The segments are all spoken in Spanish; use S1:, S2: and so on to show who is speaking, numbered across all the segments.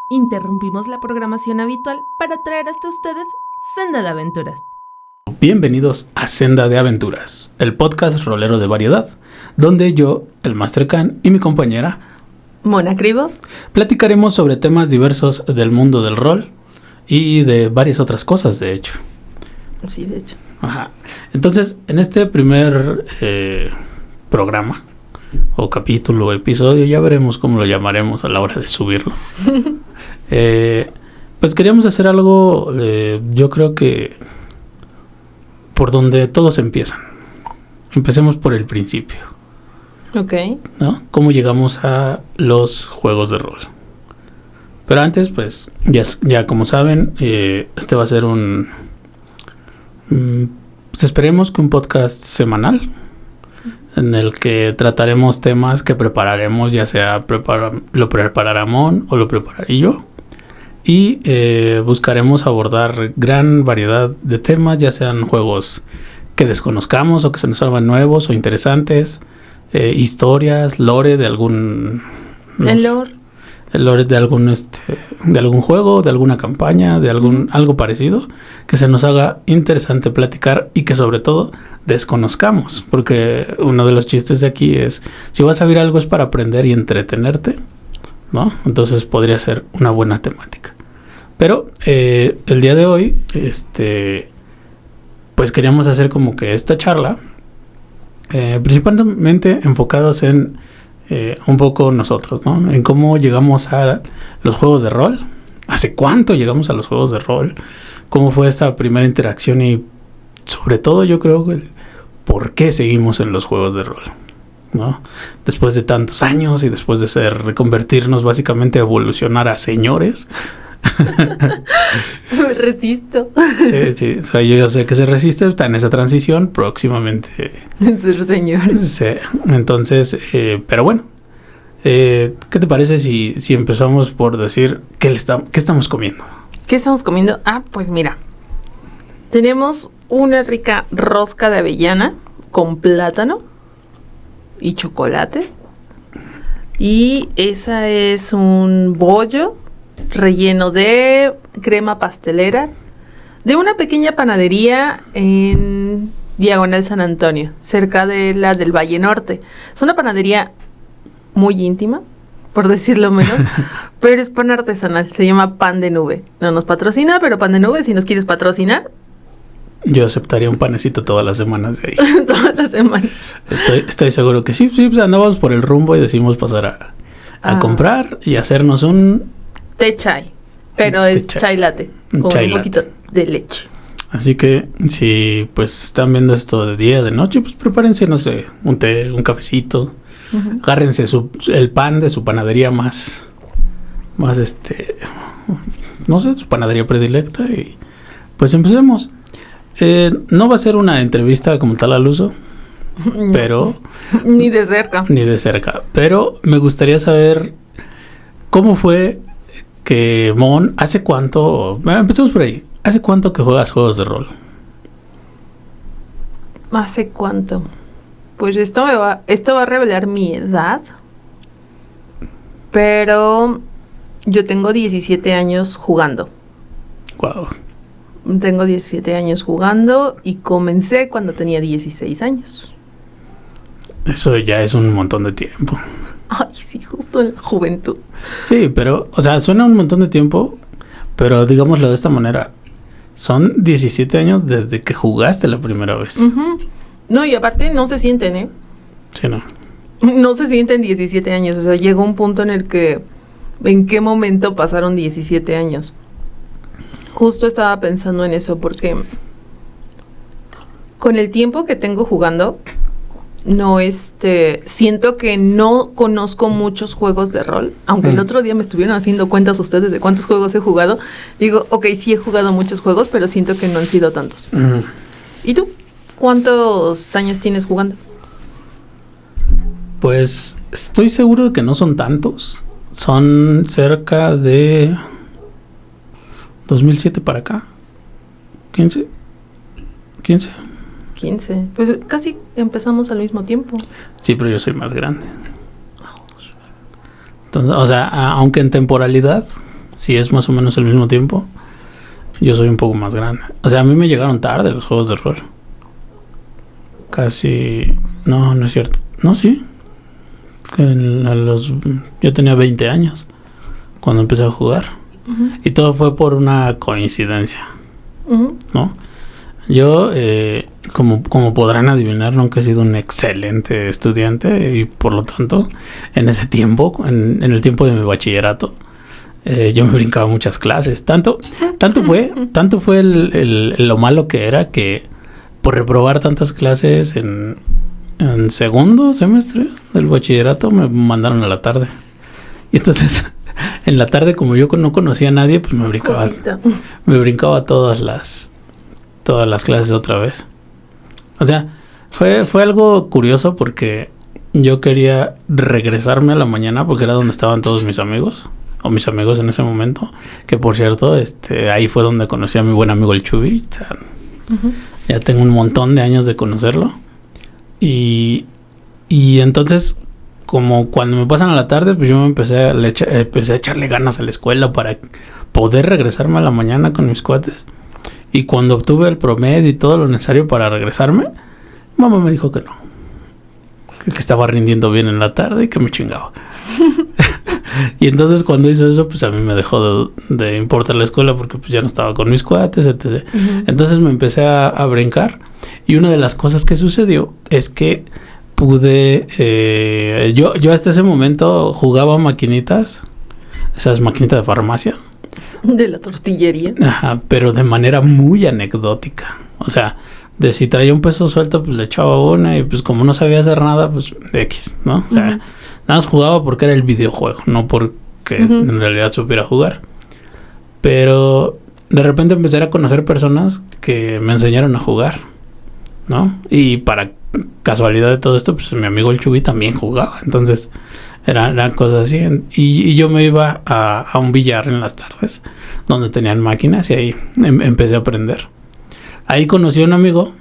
S1: Interrumpimos la programación habitual para traer hasta ustedes Senda de Aventuras.
S2: Bienvenidos a Senda de Aventuras, el podcast rolero de variedad, donde yo, el Master Khan, y mi compañera
S1: Mona Cribos
S2: platicaremos sobre temas diversos del mundo del rol y de varias otras cosas, de hecho.
S1: Sí, de hecho.
S2: Ajá. Entonces, en este primer programa, o capítulo, o episodio, ya veremos cómo lo llamaremos a la hora de subirlo. Pues queríamos hacer algo, yo creo que por donde todos empiezan. Empecemos por el principio.
S1: Ok.
S2: ¿No? ¿Cómo llegamos a los juegos de rol? Pero antes, pues, ya como saben, este va a ser pues esperemos que un podcast semanal en el que trataremos temas que prepararemos, ya sea lo preparará Mon o lo prepararé yo. Y buscaremos abordar gran variedad de temas, ya sean juegos que desconozcamos o que se nos salgan nuevos o interesantes, historias, lore de algún... El lore de algún juego, de alguna campaña, de algo parecido, que se nos haga interesante platicar y que sobre todo desconozcamos, porque uno de los chistes de aquí es, si vas a ver algo es para aprender y entretenerte, ¿no? Entonces podría ser una buena temática. Pero el día de hoy, pues queríamos hacer como que esta charla, principalmente enfocados en un poco nosotros, ¿no? En cómo llegamos a los juegos de rol, hace cuánto llegamos a los juegos de rol, cómo fue esta primera interacción y sobre todo yo creo que por qué seguimos en los juegos de rol, ¿no? Después de tantos años y después de reconvertirnos básicamente a evolucionar a señores.
S1: Me resisto.
S2: Sí, o sea, yo sé que se resiste, está en esa transición próximamente.
S1: Ser señores.
S2: Sí, entonces, pero bueno, ¿qué te parece si empezamos por decir qué estamos comiendo?
S1: ¿Qué estamos comiendo? Ah, pues mira, tenemos una rica rosca de avellana con plátano y chocolate. Y esa es un bollo relleno de crema pastelera de una pequeña panadería en Diagonal San Antonio, cerca de la del Valle Norte. Es una panadería muy íntima, por decirlo menos, pero es pan artesanal, se llama Pan de Nube. No nos patrocina, pero Pan de Nube, si nos quieres patrocinar.
S2: Yo aceptaría un panecito todas las semanas de ahí.
S1: Todas las semanas.
S2: Estoy seguro que sí, pues andábamos por el rumbo y decidimos pasar a comprar y hacernos un
S1: té chai, pero es chai latte, con un poquito de leche.
S2: Así que si pues están viendo esto de día, de noche, pues prepárense, no sé, un té, un cafecito. Uh-huh. Agárrense el pan de su panadería más no sé, su panadería predilecta y pues empecemos. No va a ser una entrevista como tal al uso, pero
S1: ni de cerca,
S2: pero me gustaría saber cómo fue que Mon, ¿hace cuánto? Empecemos por ahí. ¿Hace cuánto que juegas juegos de rol?
S1: ¿Hace cuánto? Pues esto va a revelar mi edad. Pero yo tengo 17 años jugando.
S2: Wow.
S1: Tengo 17 años jugando y comencé cuando tenía 16 años.
S2: Eso ya es un montón de tiempo.
S1: Ay, sí, justo en la juventud.
S2: Sí, pero, o sea, suena un montón de tiempo, pero digámoslo de esta manera. Son 17 años desde que jugaste la primera vez.
S1: Uh-huh. No, y aparte no se sienten, ¿eh?
S2: Sí, no.
S1: No se sienten 17 años. O sea, llegó un punto en el que... ¿En qué momento pasaron 17 años? Justo estaba pensando en eso porque... Con el tiempo que tengo jugando... No, siento que no conozco muchos juegos de rol, aunque el otro día me estuvieron haciendo cuentas ustedes de cuántos juegos he jugado. Digo, ok, sí he jugado muchos juegos, pero siento que no han sido tantos. ¿Y tú? ¿Cuántos años tienes jugando?
S2: Pues estoy seguro de que no son tantos. Son cerca de 2007 para acá. 15.
S1: Pues casi empezamos al mismo tiempo.
S2: Sí, pero yo soy más grande. Entonces, o sea, aunque en temporalidad, si es más o menos el mismo tiempo, yo soy un poco más grande. O sea, a mí me llegaron tarde los juegos de rol. Casi... No, no es cierto. No, sí. Yo tenía 20 años cuando empecé a jugar. Y todo fue por una coincidencia. ¿No? Yo, como podrán adivinar, nunca he sido un excelente estudiante y por lo tanto, en ese tiempo, en el tiempo de mi bachillerato, yo me brincaba muchas clases. Tanto fue lo malo que era que por reprobar tantas clases en segundo semestre del bachillerato me mandaron a la tarde. Y entonces, en la tarde, como yo no conocía a nadie, pues me brincaba todas las clases otra vez. O sea, fue algo curioso porque yo quería regresarme a la mañana porque era donde estaban todos mis amigos, o mis amigos en ese momento, que por cierto, ahí fue donde conocí a mi buen amigo el Chubi. O sea, ya tengo un montón de años de conocerlo. Y entonces, como cuando me pasan a la tarde, pues yo me empecé a echarle ganas a la escuela para poder regresarme a la mañana con mis cuates. Y cuando obtuve el promedio y todo lo necesario para regresarme, mamá me dijo que no. Que estaba rindiendo bien en la tarde y que me chingaba. Y entonces cuando hizo eso, pues a mí me dejó de importar la escuela porque pues ya no estaba con mis cuates, etc. Entonces me empecé a brincar. Y una de las cosas que sucedió es que pude... yo hasta ese momento jugaba maquinitas, esas maquinitas de farmacia.
S1: De la tortillería.
S2: Ajá, pero de manera muy anecdótica. O sea, de si traía un peso suelto, pues le echaba una y pues como no sabía hacer nada, pues X, ¿no? O sea, nada más jugaba porque era el videojuego, no porque en realidad supiera jugar. Pero de repente empecé a conocer personas que me enseñaron a jugar, ¿no? Y para casualidad de todo esto, pues mi amigo el Chubi también jugaba. Entonces... Eran cosas así. Y yo me iba a un billar en las tardes, donde tenían máquinas, y ahí empecé a aprender. Ahí conocí a un amigo,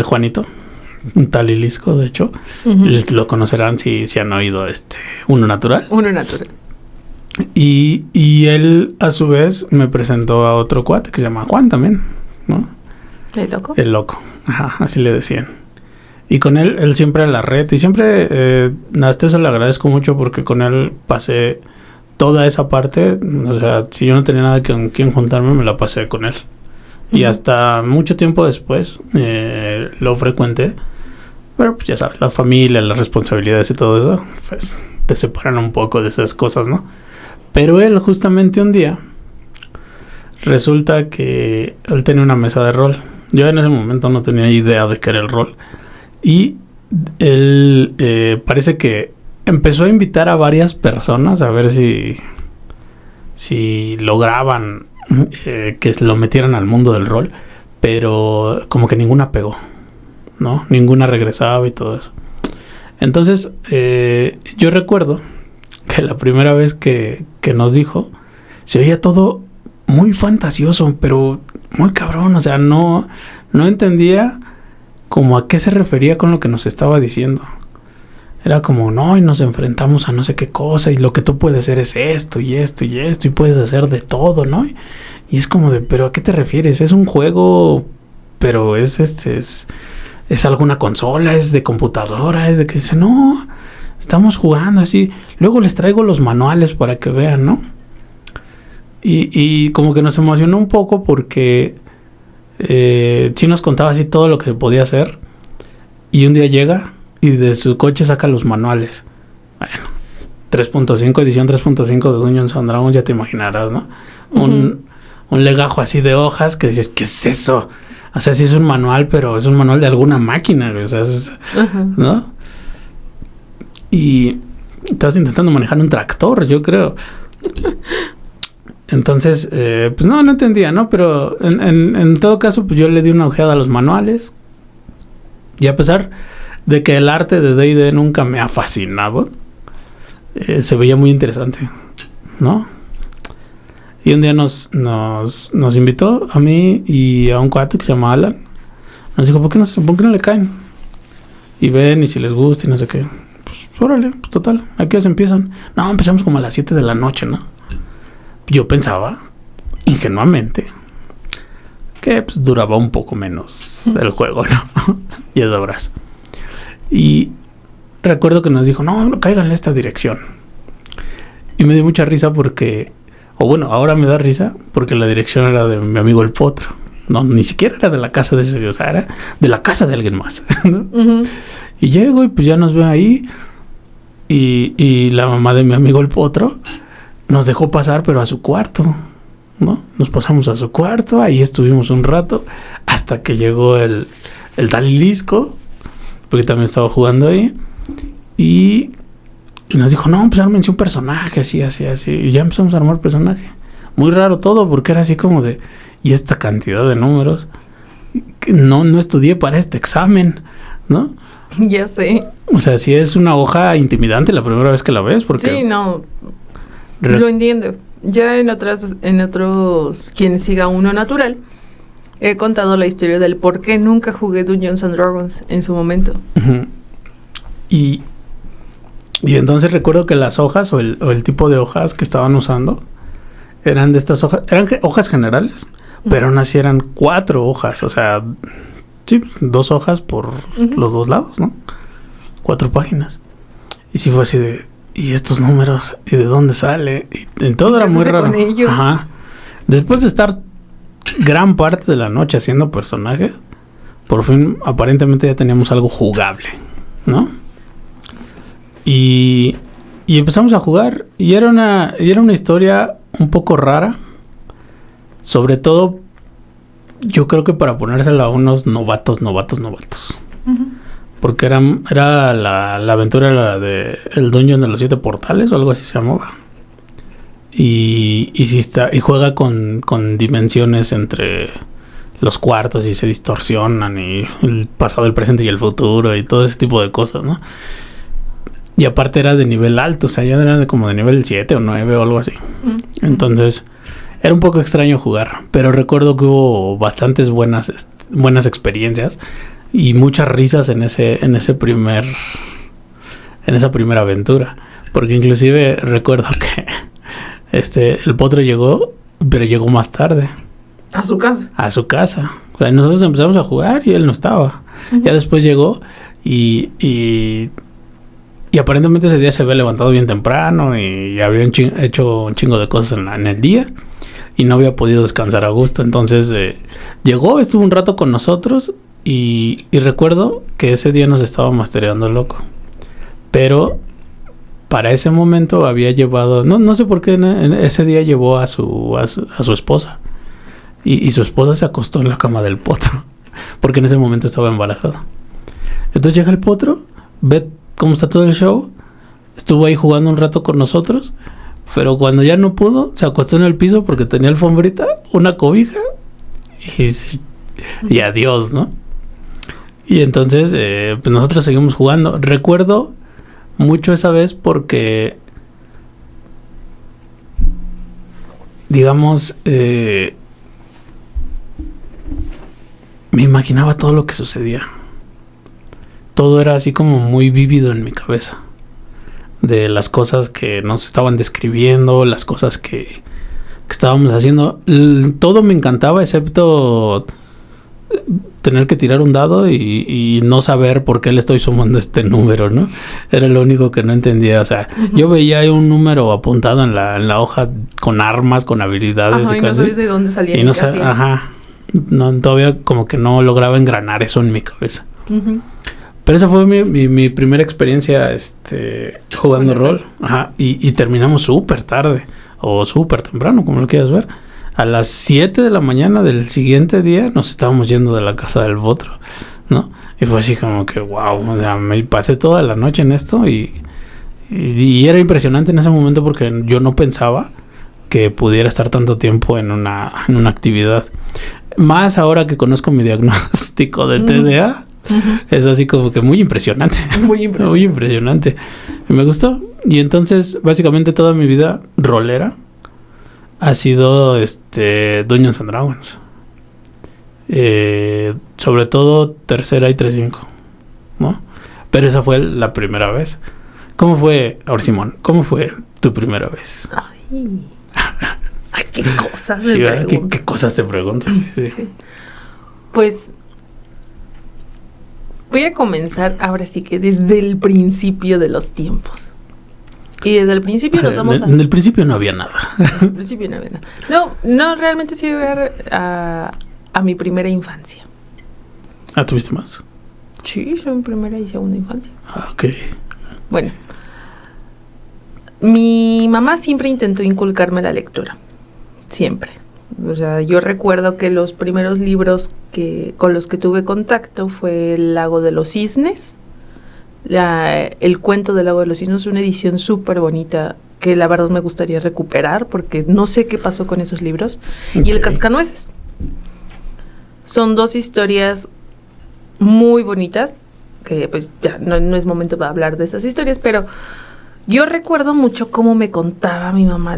S2: Juanito, un tal Ilisco, de hecho. Lo conocerán si han oído Uno Natural.
S1: Uno Natural.
S2: Y él, a su vez, me presentó a otro cuate que se llama Juan también, ¿no?
S1: ¿El loco?
S2: El loco, ajá, así le decían. Y con él siempre a la red. Y siempre, hasta eso le agradezco mucho porque con él pasé toda esa parte. O sea, si yo no tenía nada con quien juntarme, me la pasé con él. Y hasta mucho tiempo después lo frecuenté. Pero pues ya sabes, la familia, las responsabilidades y todo eso, pues te separan un poco de esas cosas, ¿no? Pero él justamente un día, resulta que él tenía una mesa de rol. Yo en ese momento no tenía idea de qué era el rol. Y él parece que empezó a invitar a varias personas a ver si lograban que lo metieran al mundo del rol, pero como que ninguna pegó, ¿no? Ninguna regresaba y todo eso. Entonces yo recuerdo que la primera vez que nos dijo, se oía todo muy fantasioso, pero muy cabrón. O sea, no entendía como a qué se refería con lo que nos estaba diciendo. Era como, no, y nos enfrentamos a no sé qué cosa, y lo que tú puedes hacer es esto, y esto, y esto, y puedes hacer de todo, ¿no? Y es como de, ¿pero a qué te refieres? Es un juego, pero es alguna consola, es de computadora, es de que dice, no, estamos jugando así. Luego les traigo los manuales para que vean, ¿no? Y como que nos emocionó un poco porque sí nos contaba así todo lo que se podía hacer. Y un día llega y de su coche saca los manuales. Bueno, 3.5, edición 3.5 de Dungeons and Dragons, ya te imaginarás, ¿no? Un legajo así de hojas que dices, ¿qué es eso? O sea, sí es un manual, pero es un manual de alguna máquina, o sea, ¿no? Y estás intentando manejar un tractor, yo creo. Entonces, pues no entendía, ¿no? Pero en todo caso, pues yo le di una ojeada a los manuales. Y a pesar de que el arte de D&D nunca me ha fascinado, se veía muy interesante, ¿no? Y un día nos invitó a mí y a un cuate que se llama Alan. Nos dijo, ¿por qué no le caen? Y ven, y si les gusta y no sé qué. Pues órale, pues total, ¿a qué horas empiezan? No, empezamos como a las 7 de la noche, ¿no? Yo pensaba, ingenuamente, que pues duraba un poco menos el juego, ¿no? Y es horas. Y recuerdo que nos dijo, no, cáiganle a esta dirección. Y me dio mucha risa porque, o bueno, ahora me da risa porque la dirección era de mi amigo el Potro. No, ni siquiera era de la casa de ese, o sea, era de la casa de alguien más, ¿no? Uh-huh. Y llego y pues ya nos ve ahí. Y la mamá de mi amigo el Potro nos dejó pasar, pero a su cuarto, ¿no? Nos pasamos a su cuarto, ahí estuvimos un rato, hasta que llegó el Dalilisco, porque también estaba jugando ahí. Y nos dijo, no, pues ármense un personaje, así. Y ya empezamos a armar el personaje. Muy raro todo, porque era así como de... Y esta cantidad de números que no estudié para este examen, ¿no?
S1: Ya sé.
S2: O sea, sí es una hoja intimidante la primera vez que la ves, porque...
S1: Sí, no. Lo entiendo. Ya en otros, quien siga uno natural, he contado la historia del por qué nunca jugué Dungeons and Dragons en su momento.
S2: Uh-huh. Y entonces recuerdo que las hojas o el tipo de hojas que estaban usando eran de estas hojas, eran hojas generales, pero aún así eran 4 hojas, o sea, sí, 2 hojas por los 2 lados, ¿no? 4 páginas. Y sí fue así de, ¿y estos números? ¿Y de dónde sale? Y todo era muy raro. Ajá. Después de estar gran parte de la noche haciendo personajes, por fin aparentemente ya teníamos algo jugable, ¿no? Y empezamos a jugar y era una historia un poco rara, sobre todo yo creo que para ponérsela a unos novatos, uh-huh. Porque era la aventura era de el Dungeon de los 7 portales o algo así se llamaba, y sí está, y juega con dimensiones entre los cuartos y se distorsionan y el pasado, el presente y el futuro y todo ese tipo de cosas, ¿no? Y aparte era de nivel alto, o sea, ya era como de nivel 7 o 9 o algo así. Mm. Entonces, era un poco extraño jugar, pero recuerdo que hubo bastantes buenas experiencias y muchas risas en esa primera aventura. Porque inclusive recuerdo que el Potro llegó, pero llegó más tarde.
S1: ¿A su casa?
S2: A su casa. O sea, nosotros empezamos a jugar y él no estaba. Uh-huh. Ya después llegó y aparentemente ese día se había levantado bien temprano y había hecho un chingo de cosas en el día y no había podido descansar a gusto. Entonces llegó, estuvo un rato con nosotros y recuerdo que ese día nos estaba mastereando loco. Pero para ese momento había llevado, no sé por qué ese día llevó a su esposa y su esposa se acostó en la cama del Potro porque en ese momento estaba embarazada. Entonces llega el Potro, ve cómo está todo el show, estuvo ahí jugando un rato con nosotros, pero cuando ya no pudo, se acostó en el piso porque tenía alfombrita, una cobija y adiós, ¿no? Y entonces pues nosotros seguimos jugando. Recuerdo mucho esa vez porque digamos me imaginaba todo lo que sucedía. Todo era así como muy vívido en mi cabeza. De las cosas que nos estaban describiendo, las cosas que estábamos haciendo. Todo me encantaba, excepto tener que tirar un dado y no saber por qué le estoy sumando este número, ¿no? Era lo único que no entendía. O sea, yo veía ahí un número apuntado en la hoja con armas, con habilidades.
S1: Ajá, y no sabías de dónde salía
S2: y no ajá. No, todavía como que no lograba engranar eso en mi cabeza. Uh-huh. Pero esa fue mi primera experiencia jugando rol. Ajá. Y terminamos súper tarde. O súper temprano, como lo quieras ver. A las 7 de la mañana del siguiente día nos estábamos yendo de la casa del Potro, ¿no? Y fue así como que wow. O sea, me pasé toda la noche en esto y era impresionante en ese momento porque yo no pensaba que pudiera estar tanto tiempo en una actividad. Más ahora que conozco mi diagnóstico de TDA. Uh-huh. Es así como que muy impresionante. Muy impresionante. Y me gustó. Y entonces, básicamente toda mi vida rolera ha sido Dungeons and Dragons. Sobre todo tercera y 3.5, ¿no? Pero esa fue la primera vez ¿Cómo fue, ahora Simón, cómo fue tu primera vez?
S1: Ay, qué cosas
S2: Sí,
S1: me
S2: ¿verdad?
S1: preguntas.
S2: ¿Qué cosas te preguntas? Sí.
S1: Sí. Pues voy a comenzar ahora sí que desde el principio de los tiempos. Y desde el principio nos vamos a...
S2: En el principio no había nada.
S1: Al principio no había nada. No, realmente sí voy a mi primera infancia.
S2: Ah, ¿tuviste más?
S1: Sí, yo en primera y segunda infancia.
S2: Ah, ok.
S1: Bueno, mi mamá siempre intentó inculcarme la lectura. Siempre. O sea, yo recuerdo que los primeros libros con los que tuve contacto fue El lago de los cisnes. El cuento del lago de los cisnes, una edición súper bonita que la verdad me gustaría recuperar porque no sé qué pasó con esos libros. Y El cascanueces. Son dos historias muy bonitas, que pues ya no es momento para hablar de esas historias, pero yo recuerdo mucho cómo me contaba mi mamá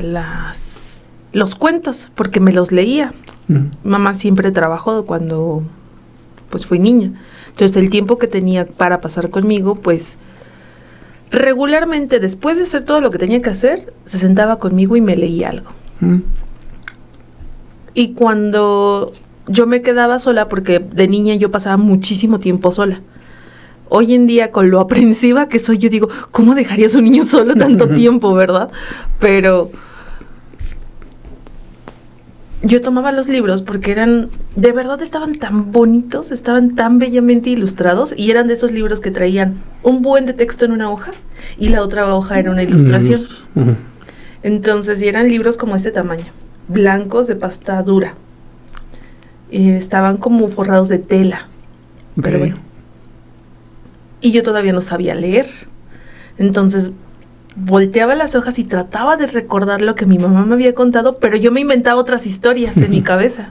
S1: los cuentos, porque me los leía. Mamá siempre trabajó cuando pues fui niña. Entonces el tiempo que tenía para pasar conmigo, pues regularmente después de hacer todo lo que tenía que hacer, se sentaba conmigo y me leía algo. Y cuando yo me quedaba sola, porque de niña yo pasaba muchísimo tiempo sola. Hoy en día, con lo aprensiva que soy, yo digo, ¿cómo dejarías a un niño solo tanto tiempo, verdad? Pero yo tomaba los libros porque de verdad estaban tan bonitos, estaban tan bellamente ilustrados, y eran de esos libros que traían un buen de texto en una hoja y la otra hoja era una ilustración. Entonces, y eran libros como este tamaño, blancos de pasta dura. Estaban como forrados de tela. Okay. Pero bueno. Y yo todavía no sabía leer. Entonces volteaba las hojas y trataba de recordar lo que mi mamá me había contado, pero yo me inventaba otras historias en mi cabeza.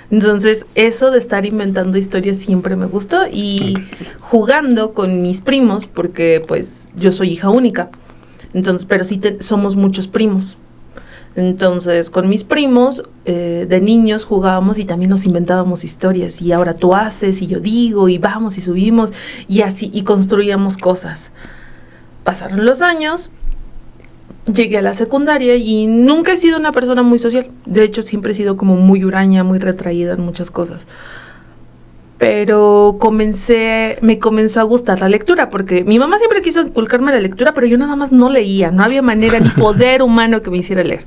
S1: Entonces eso de estar inventando historias siempre me gustó. Y jugando con mis primos, porque pues yo soy hija única. Entonces, pero sí somos muchos primos. Entonces, con mis primos, de niños jugábamos y también nos inventábamos historias. Y ahora tú haces y yo digo y vamos y subimos y así, y construíamos cosas. Pasaron los años, llegué a la secundaria y nunca he sido una persona muy social. De hecho, siempre he sido como muy huraña, muy retraída en muchas cosas. Pero me comenzó a gustar la lectura, porque mi mamá siempre quiso inculcarme la lectura, pero yo nada más no leía, no había manera ni poder humano que me hiciera leer.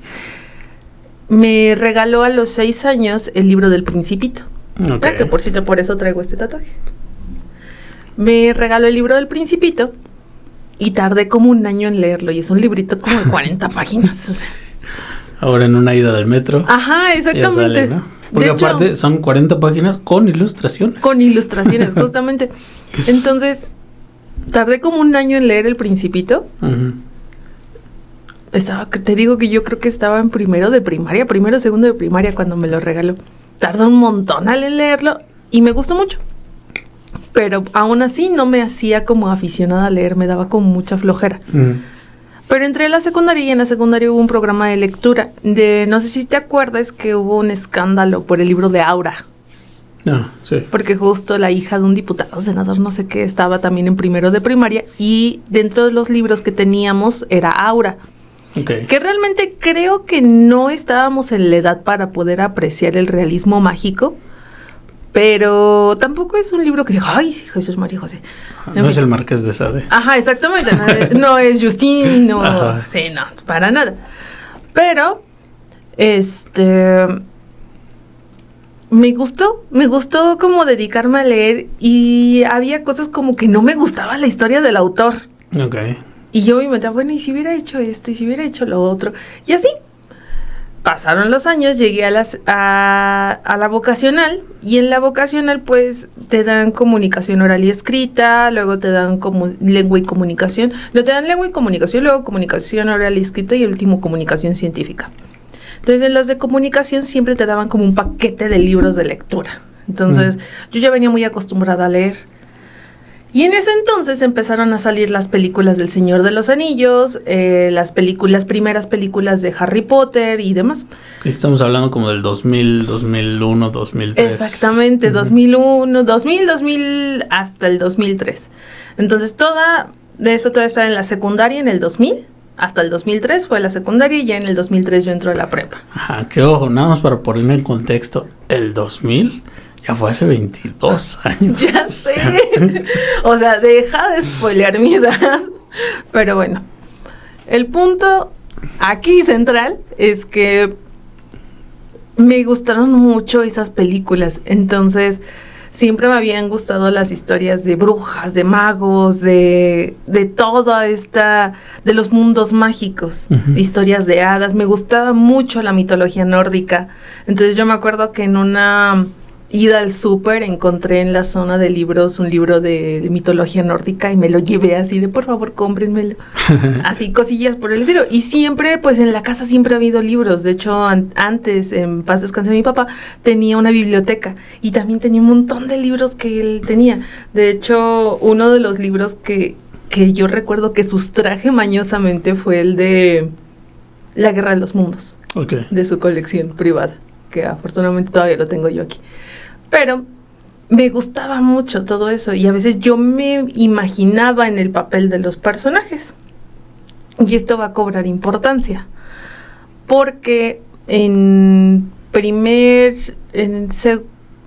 S1: Me regaló a los 6 años el libro del Principito, okay. Que por cierto, por eso traigo este tatuaje. Me regaló el libro del Principito y tardé como un año en leerlo, y es un librito como de 40 páginas. O sea.
S2: Ahora en una ida del metro.
S1: Ajá, exactamente.
S2: Sale, ¿no? Porque de aparte hecho, son 40 páginas con ilustraciones.
S1: Con ilustraciones, justamente. Entonces, tardé como un año en leer El Principito. Te digo que yo creo que estaba en primero, segundo de primaria cuando me lo regaló. Tardé un montón al leerlo y me gustó mucho. Pero aún así no me hacía como aficionada a leer, me daba como mucha flojera. Pero entré a la secundaria y en la secundaria hubo un programa de lectura. No sé si te acuerdas que hubo un escándalo por el libro de Aura.
S2: Ah, sí.
S1: Porque justo la hija de un diputado, senador, no sé qué, estaba también en primero de primaria, y dentro de los libros que teníamos era Aura.
S2: Okay.
S1: Que realmente creo que no estábamos en la edad para poder apreciar el realismo mágico. Pero tampoco es un libro que diga, ay, sí, Jesús, María, José.
S2: No es el Marqués de Sade.
S1: Ajá, exactamente. No es Justin, no. Ajá. Sí, no, para nada. Pero, me gustó como dedicarme a leer, y había cosas como que no me gustaba la historia del autor.
S2: Ok.
S1: Y yo me inventaba, bueno, ¿y si hubiera hecho esto? ¿Y si hubiera hecho lo otro? Y así. Pasaron los años, llegué a la vocacional, y en la vocacional pues te dan comunicación oral y escrita, luego te dan como lengua y comunicación, luego te dan lengua y comunicación, luego comunicación oral y escrita, y el último comunicación científica. Entonces en los de comunicación siempre te daban como un paquete de libros de lectura. Entonces yo ya venía muy acostumbrada a leer. Y en ese entonces empezaron a salir las películas del Señor de los Anillos, las primeras películas de Harry Potter y demás.
S2: Estamos hablando como del 2000, 2001, 2003.
S1: Exactamente, 2001, 2000 hasta el 2003. Entonces De eso todavía estaba en la secundaria en el 2000. Hasta el 2003 fue la secundaria y ya en el 2003 yo entro a la prepa.
S2: Ajá, que ojo, nada más para ponerme en contexto. El 2000 ya fue hace 22 años.
S1: Ya sé. O sea, deja de spoilear mi edad. Pero bueno, el punto aquí central es que me gustaron mucho esas películas. Entonces, siempre me habían gustado las historias de brujas, de magos, de toda esta, de los mundos mágicos, historias de hadas. Me gustaba mucho la mitología nórdica. Entonces yo me acuerdo que en una ida al súper encontré en la zona de libros un libro de mitología nórdica y me lo llevé así de por favor cómprenmelo. Así cosillas por el estilo. Y siempre, pues en la casa siempre ha habido libros. De hecho, antes, en paz descanse mi papá, tenía una biblioteca y también tenía un montón de libros que él tenía. De hecho, uno de los libros que yo recuerdo que sustraje mañosamente fue el de La Guerra de los Mundos.
S2: Okay.
S1: De su colección privada, que afortunadamente todavía lo tengo yo aquí. Pero me gustaba mucho todo eso y a veces yo me imaginaba en el papel de los personajes. Y esto va a cobrar importancia, porque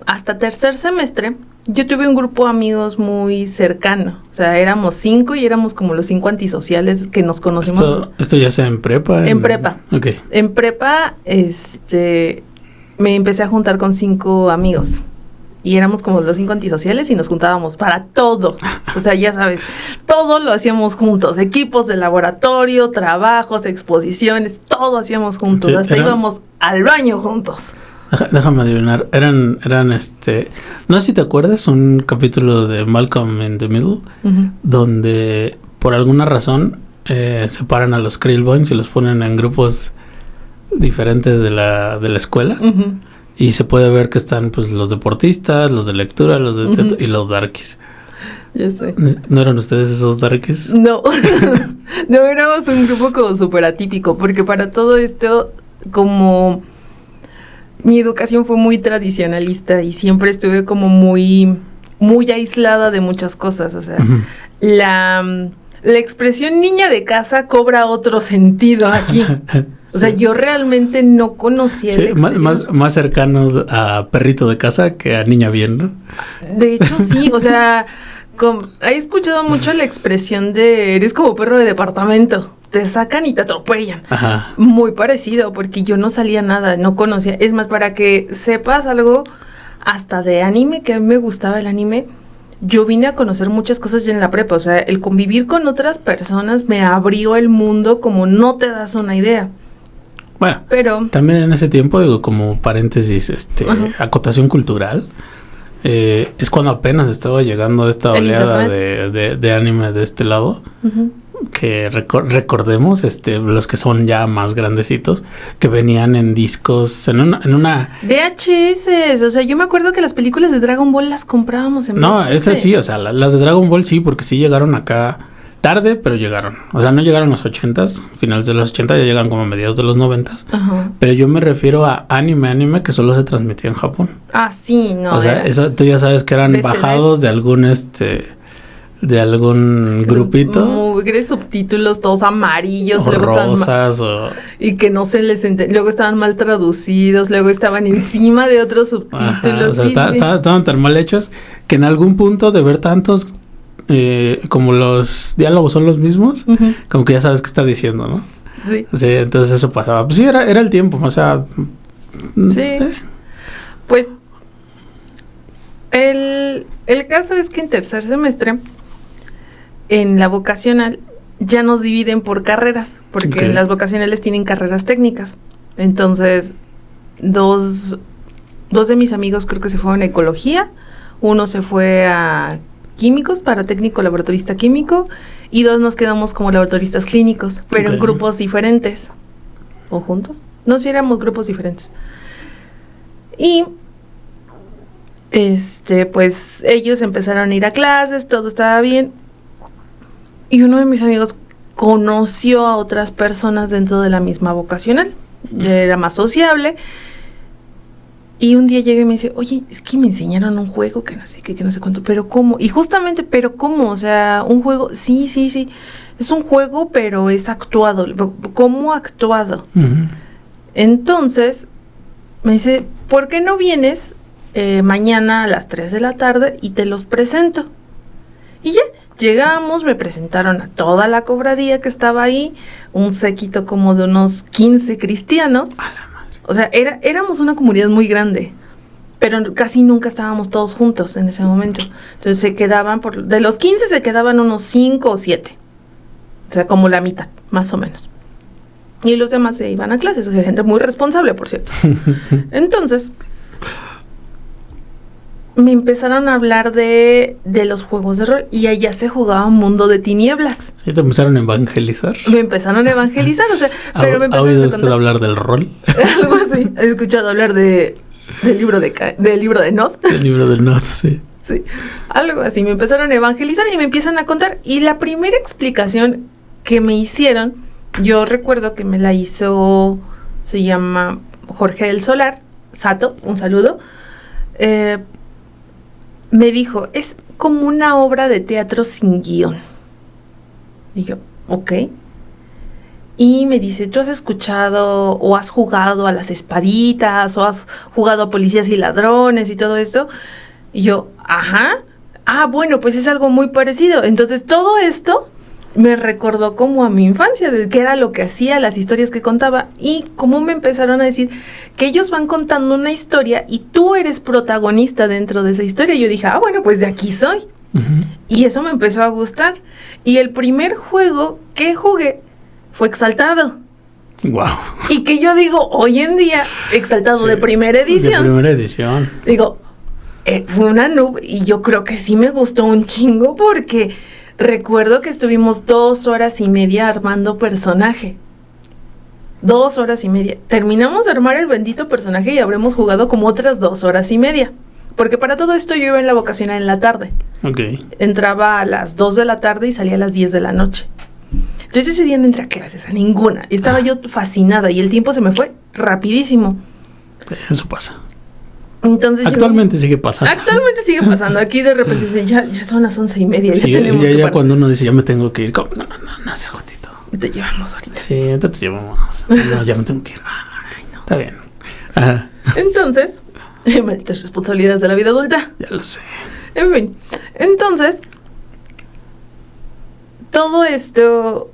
S1: hasta tercer semestre yo tuve un grupo de amigos muy cercano. O sea, éramos 5 y éramos como los 5 antisociales que nos conocimos.
S2: ¿Esto ya sea en prepa?
S1: En prepa.
S2: Okay.
S1: En prepa, me empecé a juntar con 5 amigos. Y éramos como los 5 antisociales y nos juntábamos para todo. O sea, ya sabes, todo lo hacíamos juntos. Equipos de laboratorio, trabajos, exposiciones, todo hacíamos juntos. Sí, hasta íbamos al baño juntos.
S2: Déjame adivinar. Eran no sé si te acuerdas, un capítulo de Malcolm in the Middle, donde por alguna razón separan a los Krillboins y los ponen en grupos diferentes de la escuela. Y se puede ver que están pues los deportistas, los de lectura, los de y los darkies.
S1: Ya sé.
S2: ¿No eran ustedes esos darkies?
S1: No. No, éramos un grupo como súper atípico, porque para todo esto, como mi educación fue muy tradicionalista y siempre estuve como muy, muy aislada de muchas cosas. O sea, la expresión niña de casa cobra otro sentido aquí. O sea, yo realmente no conocía.
S2: Sí, más cercanos a perrito de casa que a niña bien, ¿no?
S1: De hecho, sí, o sea, he escuchado mucho la expresión de eres como perro de departamento. Te sacan y te atropellan. Ajá. Muy parecido, porque yo no salía nada, no conocía. Es más, para que sepas algo, hasta de anime, que a mí me gustaba el anime, yo vine a conocer muchas cosas ya en la prepa. O sea, el convivir con otras personas me abrió el mundo como no te das una idea.
S2: Bueno, pero también en ese tiempo, digo, como paréntesis, acotación cultural, es cuando apenas estaba llegando esta oleada de anime de este lado, que recordemos, los que son ya más grandecitos, que venían en discos, en una
S1: VHS. O sea, yo me acuerdo que las películas de Dragon Ball las comprábamos en VHS.
S2: No, esas sí, o sea, las de Dragon Ball sí, porque sí llegaron acá tarde, pero llegaron. O sea, no llegaron los 80s, finales de los 80, ya llegaron como a mediados de los 90s. Pero yo me refiero a anime que solo se transmitía en Japón.
S1: Ah, sí, no.
S2: O sea, eso tú ya sabes que eran VCDs bajados de algún grupito.
S1: Muy subtítulos todos amarillos.
S2: O
S1: luego
S2: rosas
S1: y que no se les luego estaban mal traducidos, luego estaban encima de otros subtítulos.
S2: Ajá, o sea, estaban tan mal hechos que en algún punto de ver tantos como los diálogos son los mismos, como que ya sabes qué está diciendo, ¿no? Sí. Sí, entonces eso pasaba. Pues sí, era el tiempo, o sea.
S1: Sí. Pues el caso es que en tercer semestre, en la vocacional, ya nos dividen por carreras, porque en las vocacionales tienen carreras técnicas. Entonces, dos de mis amigos creo que se fueron a ecología, uno se fue a químicos para técnico laboratorista químico y 2 nos quedamos como laboratoristas clínicos, pero en grupos diferentes. ¿O juntos? No, sí éramos grupos diferentes. Y pues ellos empezaron a ir a clases, todo estaba bien. Y uno de mis amigos conoció a otras personas dentro de la misma vocacional. Era más sociable. Y un día llega y me dice, oye, es que me enseñaron un juego que no sé qué, que no sé cuánto, pero ¿cómo? Y justamente, ¿pero cómo? O sea, un juego, sí, es un juego, pero es actuado. ¿Cómo actuado?
S2: Uh-huh.
S1: Entonces, me dice, ¿por qué no vienes mañana a las 3 de la tarde y te los presento? Y ya, llegamos, me presentaron a toda la cofradía que estaba ahí, un séquito como de unos 15 cristianos. O sea, éramos una comunidad muy grande, pero casi nunca estábamos todos juntos en ese momento. Entonces se quedaban, de los 15 se quedaban unos 5 o 7. O sea, como la mitad, más o menos. Y los demás se iban a clases, gente muy responsable, por cierto. Entonces, me empezaron a hablar de los juegos de rol y allá se jugaba un mundo de tinieblas.
S2: ¿Sí te empezaron a evangelizar?
S1: Me empezaron a evangelizar, o sea, pero me
S2: ¿Ha oído usted hablar del rol?
S1: Algo así. He escuchado hablar del libro de Nod.
S2: El libro del Nod, sí.
S1: Sí, algo así. Me empezaron a evangelizar y me empiezan a contar. Y la primera explicación que me hicieron, yo recuerdo que me la hizo, se llama Jorge del Solar, Sato, un saludo. Me dijo, es como una obra de teatro sin guión. Y yo, ok. Y me dice, ¿tú has escuchado o has jugado a las espaditas o has jugado a policías y ladrones y todo esto? Y yo, ajá. Ah, bueno, pues es algo muy parecido. Entonces todo esto me recordó como a mi infancia, de qué era lo que hacía, las historias que contaba, y cómo me empezaron a decir que ellos van contando una historia y tú eres protagonista dentro de esa historia. Y yo dije, ah, bueno, pues de aquí soy. Uh-huh. Y eso me empezó a gustar. Y el primer juego que jugué fue Exaltado.
S2: Wow.
S1: Y que yo digo, hoy en día, Exaltado sí, de primera edición.
S2: De primera edición.
S1: Digo, fue una noob y yo creo que sí me gustó un chingo porque recuerdo que estuvimos 2 horas y media armando personaje. 2 horas y media. Terminamos de armar el bendito personaje y habremos jugado como otras 2 horas y media. Porque para todo esto yo iba en la vocacional en la tarde.
S2: Ok.
S1: Entraba a las 2 de la tarde y salía a las 10 de la noche. Entonces ese día no entré a clases, a ninguna. Estaba yo fascinada y el tiempo se me fue rapidísimo.
S2: Eso pasa.
S1: Entonces
S2: actualmente sigue pasando.
S1: Actualmente sigue pasando. Aquí de repente dicen, ya son las 11:30.
S2: Sí,
S1: ya tenemos
S2: ya cuando uno dice, ya me tengo que ir. ¿Cómo? No, haces Jotito.
S1: Te llevamos ahorita.
S2: Sí, ahorita te llevamos. No, ya me tengo que ir. Ay, no. Está bien. Ajá.
S1: Entonces, malditas responsabilidades de la vida adulta.
S2: Ya lo sé.
S1: En fin, entonces, todo esto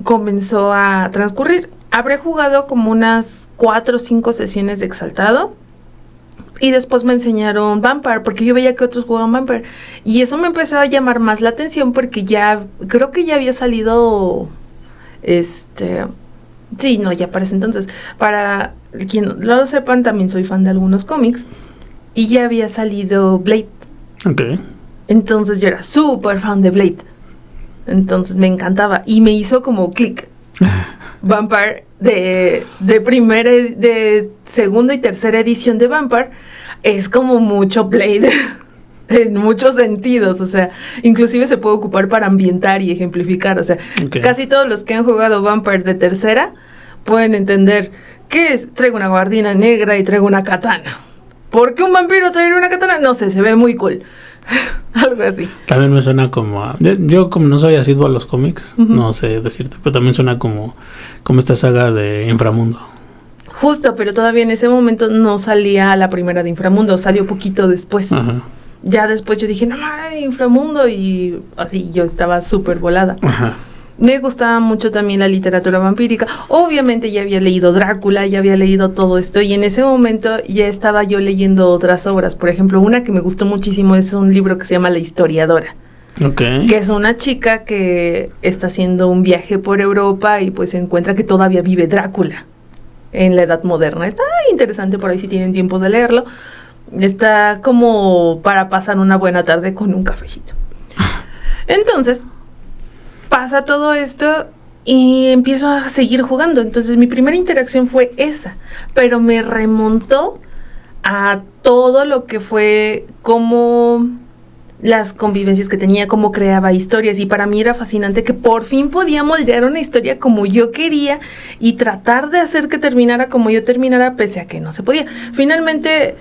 S1: comenzó a transcurrir. Habré jugado como unas 4 o 5 sesiones de Exaltado. Y después me enseñaron Vampire, porque yo veía que otros jugaban Vampire. Y eso me empezó a llamar más la atención porque creo que ya había salido, sí, no, ya para ese entonces. Para quien no lo sepan, también soy fan de algunos cómics. Y ya había salido Blade.
S2: Ok.
S1: Entonces yo era súper fan de Blade. Entonces me encantaba. Y me hizo como clic. Vampire de segunda y tercera edición de Vampire es como mucho Blade en muchos sentidos, o sea, inclusive se puede ocupar para ambientar y ejemplificar, o sea, casi todos los que han jugado Vampire de tercera pueden entender que traigo una guardina negra y traigo una katana. ¿Por qué un vampiro trae una katana? No sé, se ve muy cool. Algo así.
S2: También me suena como yo como no soy asiduo a los cómics, uh-huh, no sé decirte, pero también suena como esta saga de Inframundo.
S1: Justo, pero todavía en ese momento no salía la primera de Inframundo, salió poquito después. Uh-huh. Ya después yo dije, no, Inframundo, y así yo estaba súper volada.
S2: Uh-huh.
S1: Me gustaba mucho también la literatura vampírica. Obviamente ya había leído Drácula, ya había leído todo esto, y en ese momento ya estaba yo leyendo otras obras. Por ejemplo, una que me gustó muchísimo es un libro que se llama La Historiadora.
S2: Okay.
S1: Que es una chica que está haciendo un viaje por Europa y pues se encuentra que todavía vive Drácula en la edad moderna. Está interesante, por ahí si tienen tiempo de leerlo. Está como para pasar una buena tarde con un cafecito. Entonces pasa todo esto y empiezo a seguir jugando. Entonces mi primera interacción fue esa, pero me remontó a todo lo que fue como las convivencias que tenía, cómo creaba historias, y para mí era fascinante que por fin podía moldear una historia como yo quería y tratar de hacer que terminara como yo terminara, pese a que no se podía. Finalmente,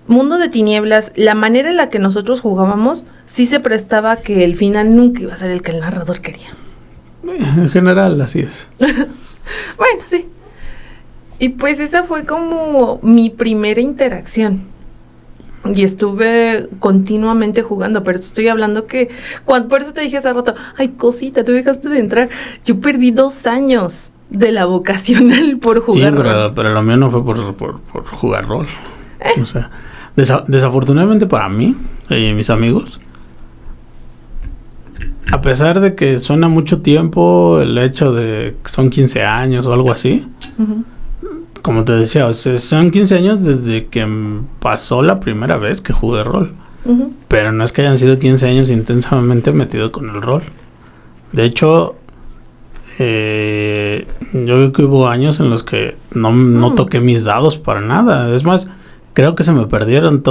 S1: Mundo de Tinieblas, la manera en la que nosotros jugábamos, sí se prestaba que el final nunca iba a ser el que el narrador quería.
S2: En general, así es.
S1: Bueno, sí. Y pues esa fue como mi primera interacción. Y estuve continuamente jugando, pero te estoy hablando que... por eso te dije hace rato, ay, cosita, tú dejaste de entrar. Yo perdí 2 años de la vocacional por jugar rol.
S2: Sí, pero lo mío no fue por jugar rol. O sea, desafortunadamente para mí y mis amigos, a pesar de que suena mucho tiempo el hecho de que son 15 años o algo así... Uh-huh. Como te decía, o sea, son 15 años desde que pasó la primera vez que jugué rol. Uh-huh. Pero no es que hayan sido 15 años intensamente metido con el rol. De hecho, yo creo que hubo años en los que no toqué mis dados para nada. Es más, creo que se me perdieron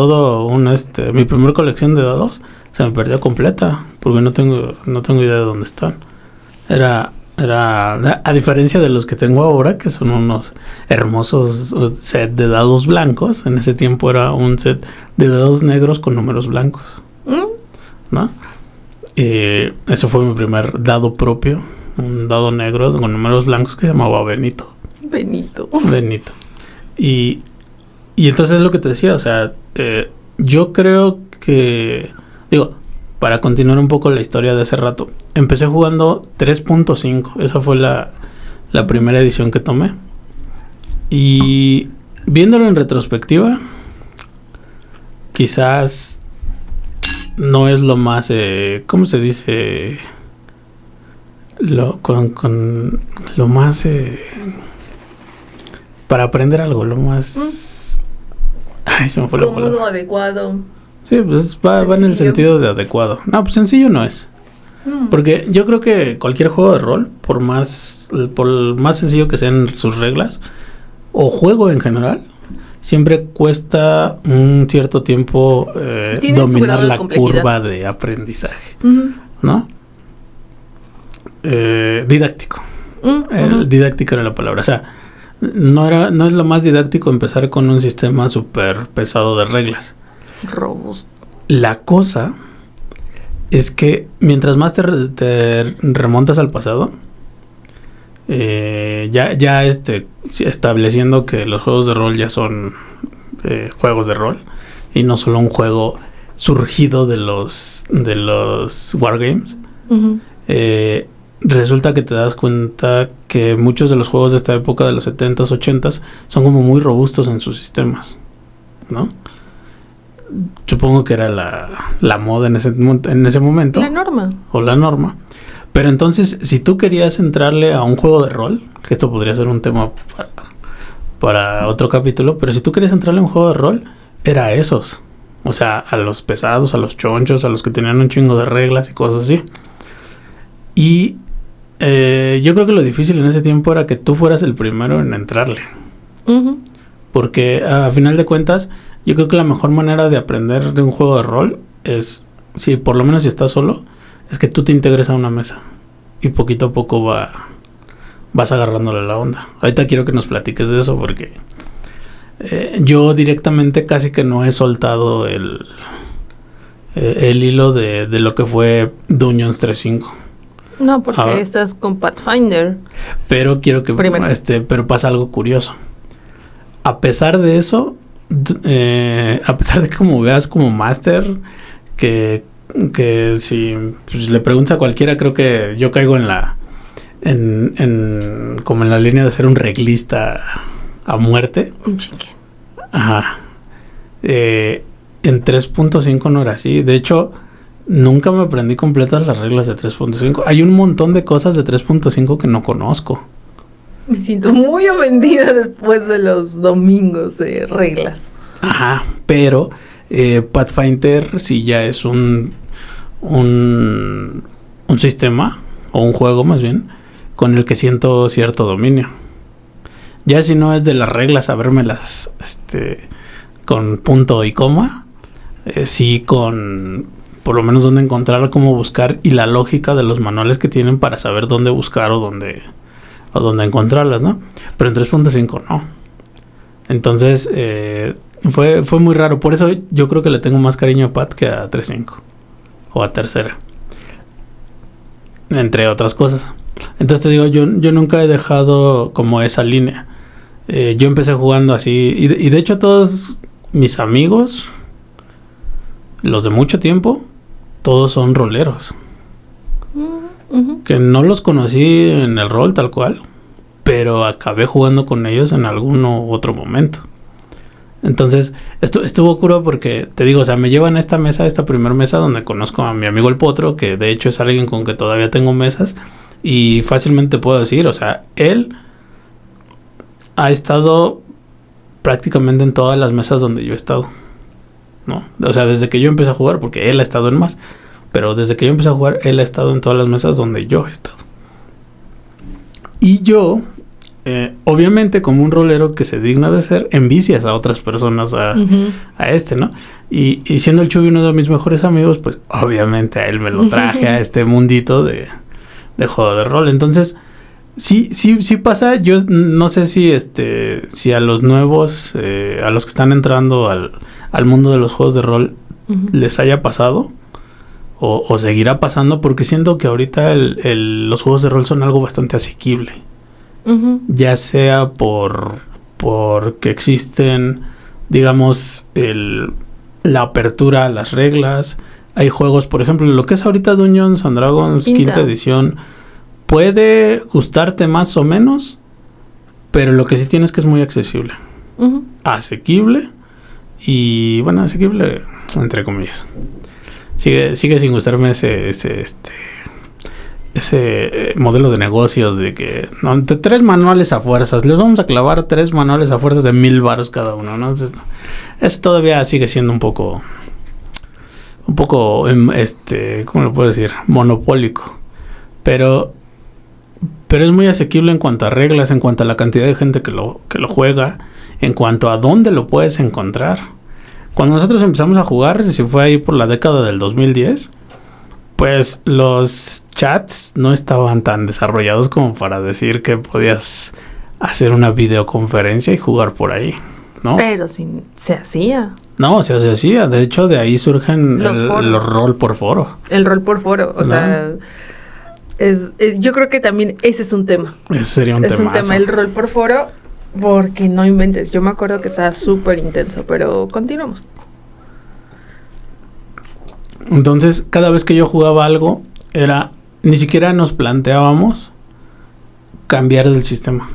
S2: mi primer colección de dados se me perdió completa, porque no tengo idea de dónde están. Era a diferencia de los que tengo ahora, que son unos hermosos set de dados blancos. En ese tiempo era un set de dados negros con números blancos, ¿no? Ese fue mi primer dado propio, un dado negro con números blancos que se llamaba Benito. Y entonces es lo que te decía, o sea, yo creo que, para continuar un poco la historia de hace rato, empecé jugando 3.5. Esa fue la primera edición que tomé. Y viéndolo en retrospectiva, quizás no es lo más, ¿cómo se dice? Con lo más, para aprender algo, lo más... Ay, se me fue la palabra.
S1: Cómodo, adecuado.
S2: Sí, pues va en el sentido de adecuado. No, pues sencillo no es. Porque yo creo que cualquier juego de rol, por más sencillo que sean sus reglas, o juego en general, siempre cuesta un cierto tiempo dominar la curva de aprendizaje, ¿no? Didáctico. Didáctico era la palabra. O sea, no es lo más didáctico empezar con un sistema súper pesado de reglas.
S1: Robusto. La
S2: cosa es que mientras más te remontas al pasado, ya estableciendo que los juegos de rol ya son juegos de rol y no solo un juego surgido de los wargames, resulta que te das cuenta que muchos de los juegos de esta época de los 70s, 80s son como muy robustos en sus sistemas, ¿no? Supongo que era la moda en ese momento.
S1: La norma.
S2: O la norma. Pero entonces, si tú querías entrarle a un juego de rol, que esto podría ser un tema para otro capítulo, pero si tú querías entrarle a un juego de rol, era a esos. O sea, a los pesados, a los chonchos, a los que tenían un chingo de reglas y cosas así. Y yo creo que lo difícil en ese tiempo era que tú fueras el primero en entrarle. Uh-huh. Porque a final de cuentas, yo creo que la mejor manera de aprender de un juego de rol es, por lo menos si estás solo, es que tú te integres a una mesa y poquito a poco vas agarrándole la onda. Ahorita quiero que nos platiques de eso porque yo directamente casi que no he soltado el hilo de lo que fue Dungeons 3.5.
S1: No, porque estás con Pathfinder.
S2: Pero quiero que pero pasa algo curioso. A pesar de eso, a pesar de que como veas como máster, que si pues, le preguntas a cualquiera, creo que yo caigo como en la línea de ser un reglista a muerte.
S1: Un chicken.
S2: Ajá. En 3.5 no era así. De hecho, nunca me aprendí completas las reglas de 3.5. Hay un montón de cosas de 3.5 que no conozco.
S1: Me siento muy ofendida después de los domingos de reglas.
S2: Ajá, pero Pathfinder sí ya es un sistema, o un juego más bien, con el que siento cierto dominio. Ya si no es de las reglas sabérmelas con punto y coma, sí con por lo menos dónde encontrar, cómo buscar y la lógica de los manuales que tienen para saber dónde buscar o dónde encontrarlas, ¿no? Pero en 3.5 no. Entonces fue muy raro. Por eso yo creo que le tengo más cariño a Pat que a 3.5 o a tercera, entre otras cosas. Entonces te digo, yo nunca he dejado como esa línea. Yo empecé jugando así y de hecho todos mis amigos, los de mucho tiempo, todos son roleros. Uh-huh. Que no los conocí en el rol tal cual, pero acabé jugando con ellos en algún otro momento. Entonces, estuvo curo porque, te digo, o sea, me llevan a esta mesa, esta primer mesa donde conozco a mi amigo el Potro, que de hecho es alguien con que todavía tengo mesas, y fácilmente puedo decir, o sea, él ha estado prácticamente en todas las mesas donde yo he estado, ¿no? O sea, desde que yo empecé a jugar, porque él ha estado en más, pero desde que yo empecé a jugar, él ha estado en todas las mesas donde yo he estado. Y yo, obviamente, como un rolero que se digna de ser, envicias a otras personas a este, ¿no? Y siendo el Chuy uno de mis mejores amigos, pues obviamente a él me lo traje a este mundito de juego de rol. Entonces, sí pasa. Yo no sé si a los nuevos, a los que están entrando al mundo de los juegos de rol, les haya pasado o seguirá pasando, porque siento que ahorita los juegos de rol son algo bastante asequible. Ya sea porque existen, digamos, la apertura a las reglas. Hay juegos, por ejemplo, lo que es ahorita Dungeons and Dragons quinta edición, puede gustarte más o menos, pero lo que sí tienes que es muy accesible. Asequible. Y bueno, asequible entre comillas. Sigue sin gustarme ese modelo de negocios de que no, 3 manuales a fuerzas, les vamos a clavar 3 manuales a fuerzas de 1,000 varos cada uno, ¿no? Entonces, eso todavía sigue siendo un poco, ¿cómo lo puedo decir? Monopólico. Pero es muy asequible en cuanto a reglas, en cuanto a la cantidad de gente que lo juega, en cuanto a dónde lo puedes encontrar. Cuando nosotros empezamos a jugar, si fue ahí por la década del 2010, pues los chats no estaban tan desarrollados como para decir que podías hacer una videoconferencia y jugar por ahí, ¿no?
S1: Pero se hacía.
S2: No, se hacía. De hecho, de ahí surgen los rol por foro. El rol por foro,
S1: o sea, yo creo que también ese es un tema.
S2: Ese sería un temazo.
S1: Es un tema, el rol por foro, porque no inventes. Yo me acuerdo que estaba súper intenso, pero continuamos.
S2: Entonces, cada vez que yo jugaba algo, ni siquiera nos planteábamos cambiar del sistema.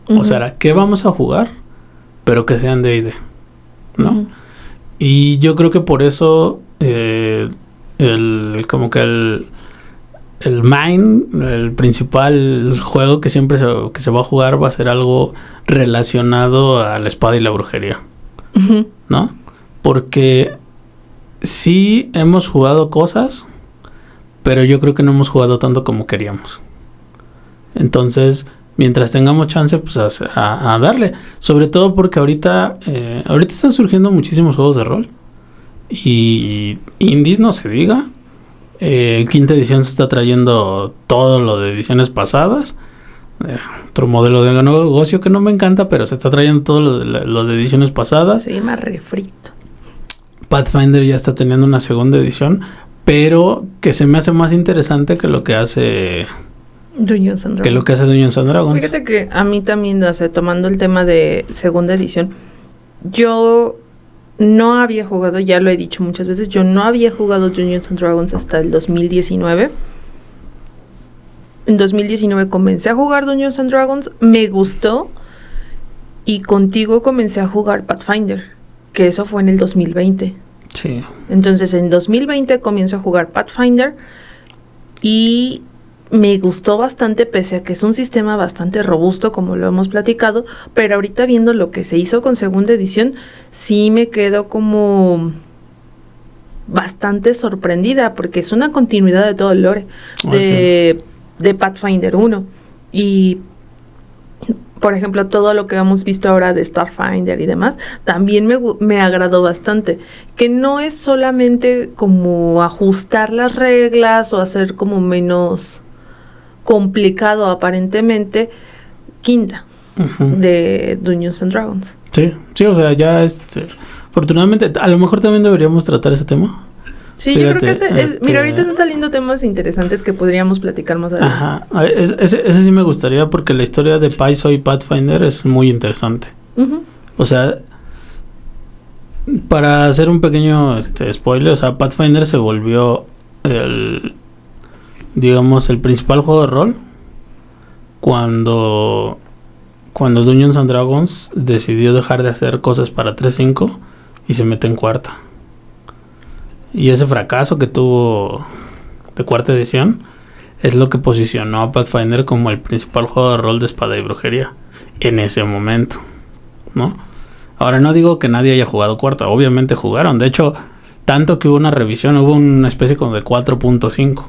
S2: O sea, era, ¿qué vamos a jugar? Pero que sean D&D, ¿no? Y yo creo que por eso el principal juego que siempre que se va a jugar va a ser algo relacionado a la espada y la brujería, ¿no? Porque sí hemos jugado cosas, pero yo creo que no hemos jugado tanto como queríamos. Entonces, mientras tengamos chance, pues a darle. Sobre todo porque ahorita están surgiendo muchísimos juegos de rol. Y indies no se diga. Quinta edición se está trayendo todo lo de ediciones pasadas. Otro modelo de negocio que no me encanta, pero se está trayendo todo lo de ediciones pasadas.
S1: Se llama refrito.
S2: Pathfinder ya está teniendo una segunda edición, pero que se me hace más interesante que lo que hace
S1: Dungeons and Dragons. Fíjate que a mí también, o sea, tomando el tema de segunda edición, yo no había jugado, ya lo he dicho muchas veces, yo no había jugado Dungeons and Dragons hasta el 2019. En 2019 comencé a jugar Dungeons and Dragons, me gustó, y contigo comencé a jugar Pathfinder, que eso fue en el 2020.
S2: Sí.
S1: Entonces, en 2020 comienzo a jugar Pathfinder y me gustó bastante, pese a que es un sistema bastante robusto, como lo hemos platicado, pero ahorita viendo lo que se hizo con segunda edición, sí me quedo como bastante sorprendida, porque es una continuidad de todo el lore de Pathfinder 1. Y por ejemplo, todo lo que hemos visto ahora de Starfinder y demás, también me agradó bastante. Que no es solamente como ajustar las reglas o hacer como menos complicado aparentemente quinta de Dungeons and Dragons.
S2: Sí, o sea, ya afortunadamente, a lo mejor también deberíamos tratar ese tema.
S1: Sí, fíjate, yo creo que mira, ahorita están saliendo temas interesantes que podríamos platicar más adelante.
S2: Ajá, ese sí me gustaría porque la historia de Paizo y Pathfinder es muy interesante. O sea, para hacer un pequeño spoiler, o sea, Pathfinder se volvió el principal juego de rol cuando Dungeons and Dragons decidió dejar de hacer cosas para 3.5 y se mete en cuarta. Y ese fracaso que tuvo de cuarta edición es lo que posicionó a Pathfinder como el principal juego de rol de espada y brujería en ese momento, ¿no? Ahora no digo que nadie haya jugado cuarta, obviamente jugaron. De hecho, tanto que hubo una revisión, hubo una especie como de 4.5,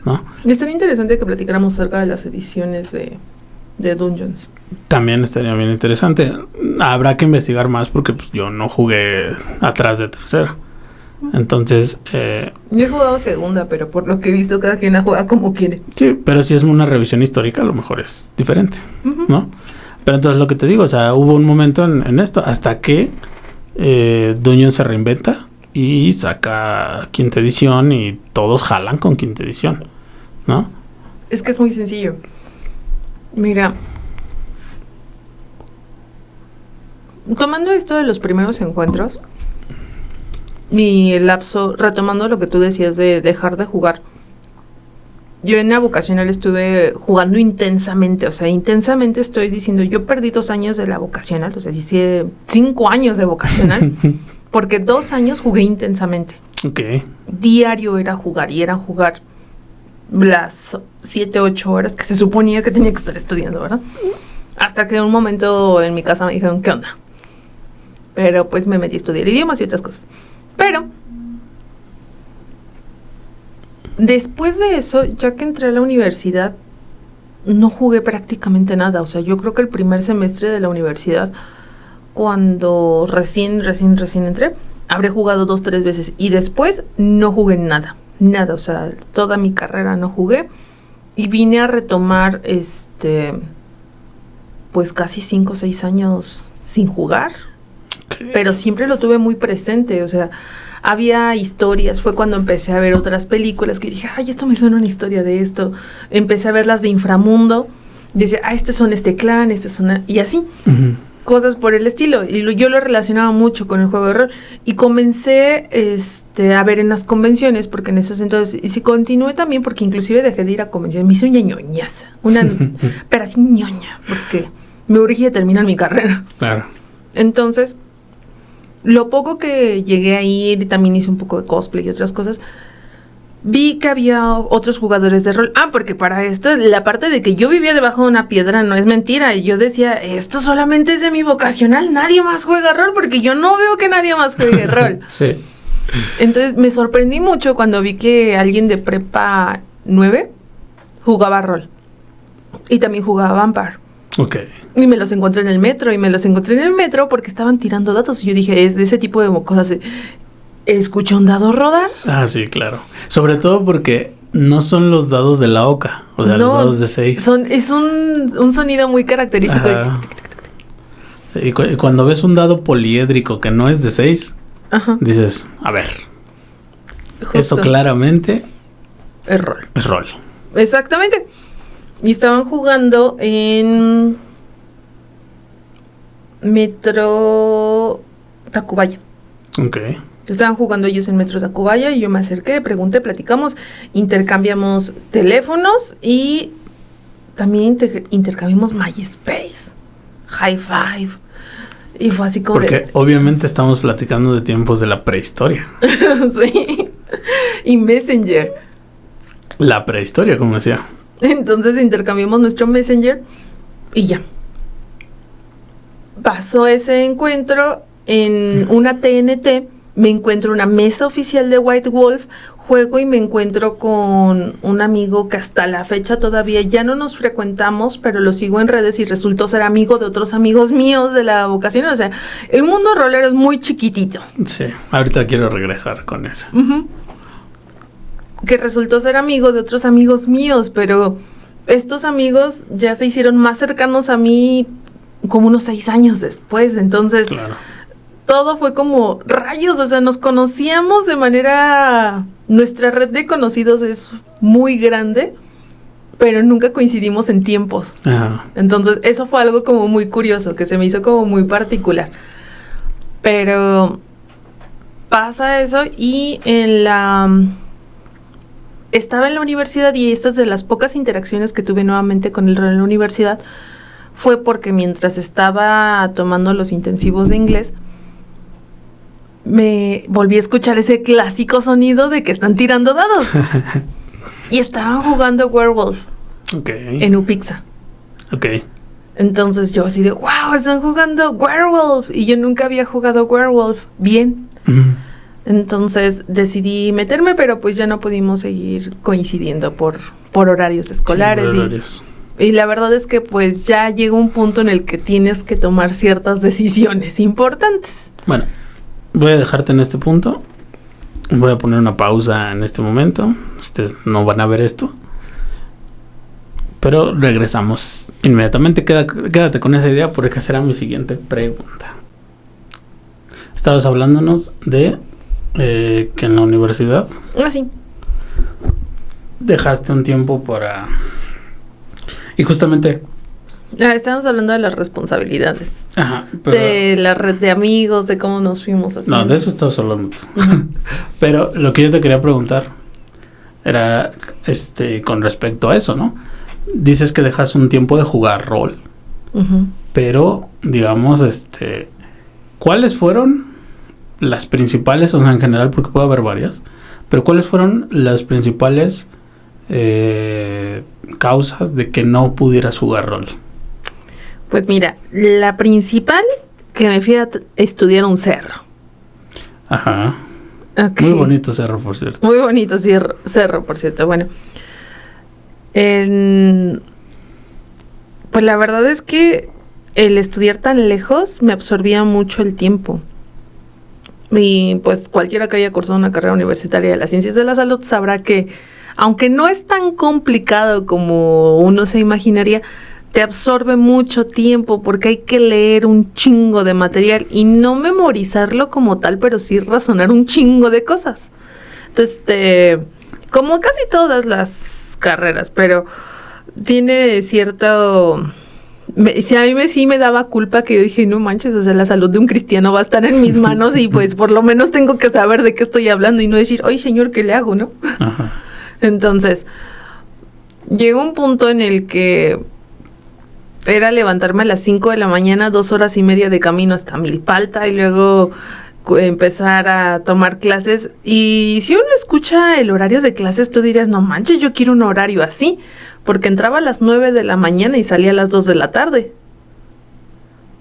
S2: ¿no?
S1: Y estaría interesante que platicáramos acerca de las ediciones de Dungeons.
S2: También estaría bien interesante. Habrá que investigar más porque pues, yo no jugué atrás de tercera. Entonces...
S1: yo he jugado segunda, pero por lo que he visto cada quien la juega como quiere.
S2: Sí, pero si es una revisión histórica a lo mejor es diferente, ¿no? Pero entonces lo que te digo, o sea, hubo un momento en esto hasta que Dungeon se reinventa y saca quinta edición y todos jalan con quinta edición, ¿no?
S1: Es que es muy sencillo. Mira, tomando esto de los primeros encuentros, mi lapso, retomando lo que tú decías de dejar de jugar, yo en la vocacional estuve jugando intensamente, o sea, intensamente estoy diciendo, yo perdí 2 años de la vocacional, o sea, hice 5 años de vocacional, porque 2 años jugué intensamente.
S2: Okay.
S1: Diario era jugar, y era jugar las 7, 8 horas que se suponía que tenía que estar estudiando, ¿verdad? Hasta que en un momento en mi casa me dijeron, ¿qué onda? Pero pues me metí a estudiar idiomas y otras cosas. Pero después de eso, ya que entré a la universidad, no jugué prácticamente nada. O sea, yo creo que el primer semestre de la universidad, cuando recién entré, habré jugado 2, 3 veces. Y después no jugué nada. Nada, o sea, toda mi carrera no jugué. Y vine a retomar, pues casi 5 o 6 años sin jugar. Pero siempre lo tuve muy presente, o sea, había historias, fue cuando empecé a ver otras películas que dije, ay, esto me suena una historia de esto. Empecé a ver las de Inframundo, y decía, estos son este clan, y así, cosas por el estilo. Y yo lo relacionaba mucho con el juego de rol. Y comencé a ver en las convenciones, porque en esos entonces, y si continué también, porque inclusive dejé de ir a convenciones, me hice una ñoñaza, pero así ñoña, porque me urgía terminar mi carrera.
S2: Claro.
S1: Entonces, lo poco que llegué a ir, y también hice un poco de cosplay y otras cosas, vi que había otros jugadores de rol. Porque para esto, la parte de que yo vivía debajo de una piedra no es mentira. Y yo decía, esto solamente es de mi vocacional, nadie más juega rol, porque yo no veo que nadie más juegue rol.
S2: Sí.
S1: Entonces me sorprendí mucho cuando vi que alguien de prepa 9 jugaba rol. Y también jugaba Vampire.
S2: Okay.
S1: Y me los encontré en el metro, porque estaban tirando datos. Y yo dije, es de ese tipo de cosas. ¿Escuché un dado rodar?
S2: Sí, claro. Sobre todo porque no son los dados de la oca. O sea, los dados de 6.
S1: Es un sonido muy característico.
S2: Sí, y cuando ves un dado poliédrico que no es de 6, dices, a ver, justo. Eso claramente
S1: es rol.
S2: Es rol.
S1: Exactamente. Y estaban jugando en Metro Tacubaya.
S2: Ok.
S1: Estaban jugando ellos en Metro Tacubaya y yo me acerqué, pregunté, platicamos, intercambiamos teléfonos y también intercambiamos MySpace, High Five. Y fue así como
S2: porque obviamente estamos platicando de tiempos de la prehistoria.
S1: Sí. Y Messenger.
S2: La prehistoria, como decía.
S1: Entonces intercambiamos nuestro Messenger y ya. Pasó ese encuentro en una TNT. Me encuentro una mesa oficial de White Wolf juego y me encuentro con un amigo que hasta la fecha todavía ya no nos frecuentamos, pero lo sigo en redes y resultó ser amigo de otros amigos míos de la vocación. O sea, el mundo rolero es muy chiquitito.
S2: Sí, ahorita quiero regresar con eso.
S1: Que resultó ser amigo de otros amigos míos, pero estos amigos ya se hicieron más cercanos a mí como unos 6 años después. Entonces,
S2: Claro.
S1: todo fue como rayos, o sea, nos conocíamos de manera... Nuestra red de conocidos es muy grande, pero nunca coincidimos en tiempos.
S2: Ajá.
S1: Entonces, eso fue algo como muy curioso, que se me hizo como muy particular. Pero pasa eso y estaba en la universidad y estas de las pocas interacciones que tuve nuevamente con el rol en la universidad fue porque mientras estaba tomando los intensivos de inglés, me volví a escuchar ese clásico sonido de que están tirando dados. Y estaban jugando Werewolf en Upixa.
S2: Ok.
S1: Entonces yo así de, wow, están jugando Werewolf. Y yo nunca había jugado Werewolf bien. Entonces decidí meterme, pero pues ya no pudimos seguir coincidiendo por horarios escolares.
S2: Sí, por horarios.
S1: Y la verdad es que pues ya llega un punto en el que tienes que tomar ciertas decisiones importantes.
S2: Bueno, voy a dejarte en este punto. Voy a poner una pausa en este momento. Ustedes no van a ver esto. Pero regresamos inmediatamente. Quédate con esa idea porque será mi siguiente pregunta. Estabas hablándonos de que en la universidad
S1: Así.
S2: dejaste un tiempo para... Y justamente...
S1: Estamos hablando de las responsabilidades.
S2: Ajá, pero...
S1: De la red de amigos, de cómo nos fuimos haciendo.
S2: No, de eso estabas hablando tú. Pero lo que yo te quería preguntar era con respecto a eso, ¿no? Dices que dejas un tiempo de jugar rol. Pero, digamos, ¿cuáles fueron las principales, o sea, en general, porque puede haber varias, pero cuáles fueron las principales causas de que no pudieras jugar rol?
S1: Pues mira, la principal, que me fui a estudiar un cerro.
S2: Ajá.
S1: Okay.
S2: Muy bonito cerro, por cierto.
S1: Muy bonito cerro, por cierto. Bueno, pues la verdad es que el estudiar tan lejos me absorbía mucho el tiempo. Y pues cualquiera que haya cursado una carrera universitaria de las ciencias de la salud sabrá que, aunque no es tan complicado como uno se imaginaría, te absorbe mucho tiempo porque hay que leer un chingo de material y no memorizarlo como tal, pero sí razonar un chingo de cosas. Entonces, como casi todas las carreras, pero tiene cierto... a mí sí me daba culpa que yo dije, no manches, o sea, la salud de un cristiano va a estar en mis manos y pues por lo menos tengo que saber de qué estoy hablando y no decir, oye señor, ¿qué le hago, no?
S2: Ajá.
S1: Entonces, llegó un punto en el que era levantarme a las 5 de la mañana, 2 horas y media de camino hasta Milpalta y luego empezar a tomar clases. Y si uno escucha el horario de clases, tú dirías, no manches, yo quiero un horario así, porque entraba a las 9 de la mañana y salía a las 2 de la tarde.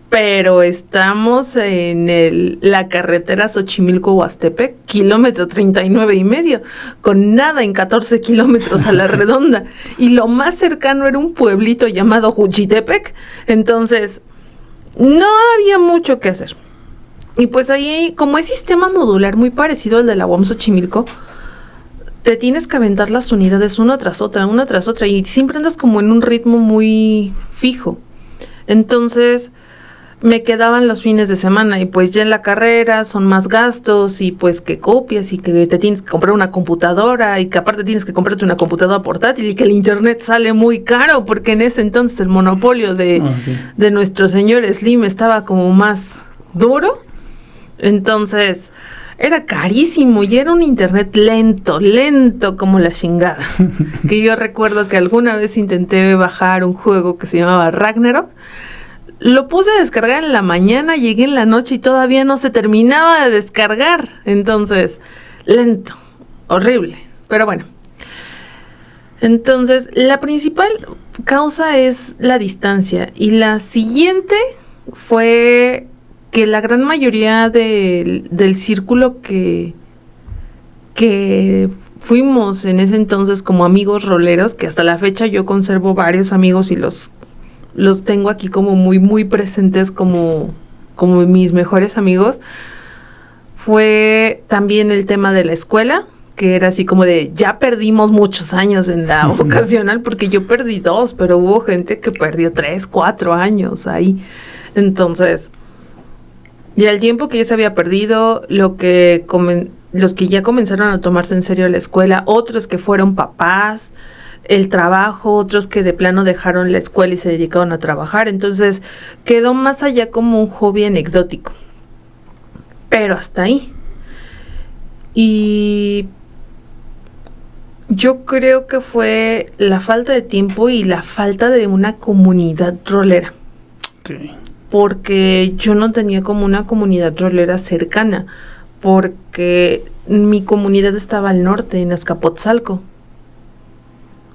S1: Pero estamos en la carretera Xochimilco-Huastepec, kilómetro 39.5, con nada en 14 kilómetros a la redonda. Y lo más cercano era un pueblito llamado Juchitepec. Entonces, no había mucho que hacer. Y pues ahí, como es sistema modular muy parecido al de la UAM Xochimilco, te tienes que aventar las unidades una tras otra, y siempre andas como en un ritmo muy fijo. Entonces, me quedaban los fines de semana y pues ya en la carrera son más gastos y pues que copias y que te tienes que comprar una computadora y que aparte tienes que comprarte una computadora portátil y que el internet sale muy caro porque en ese entonces el monopolio de nuestro señor Slim estaba como más duro. Entonces era carísimo y era un internet lento como la chingada. Que yo recuerdo que alguna vez intenté bajar un juego que se llamaba Ragnarok. Lo puse a descargar en la mañana, llegué en la noche y todavía no se terminaba de descargar. Entonces, lento, horrible. Pero bueno. Entonces, la principal causa es la distancia. Y la siguiente fue que la gran mayoría del círculo que fuimos en ese entonces como amigos roleros, que hasta la fecha yo conservo varios amigos y los tengo aquí como muy, muy presentes como mis mejores amigos. Fue también el tema de la escuela, que era así como de, ya perdimos muchos años en la vocacional, porque yo perdí 2, pero hubo gente que perdió 3, 4 años ahí. Entonces, ya el tiempo que ya se había perdido, los que ya comenzaron a tomarse en serio la escuela, otros que fueron papás, el trabajo, otros que de plano dejaron la escuela y se dedicaron a trabajar. Entonces, quedó más allá como un hobby anecdótico. Pero hasta ahí. Y yo creo que fue la falta de tiempo y la falta de una comunidad rolera.
S2: Okay.
S1: Porque yo no tenía como una comunidad rolera cercana, porque mi comunidad estaba al norte, en Azcapotzalco.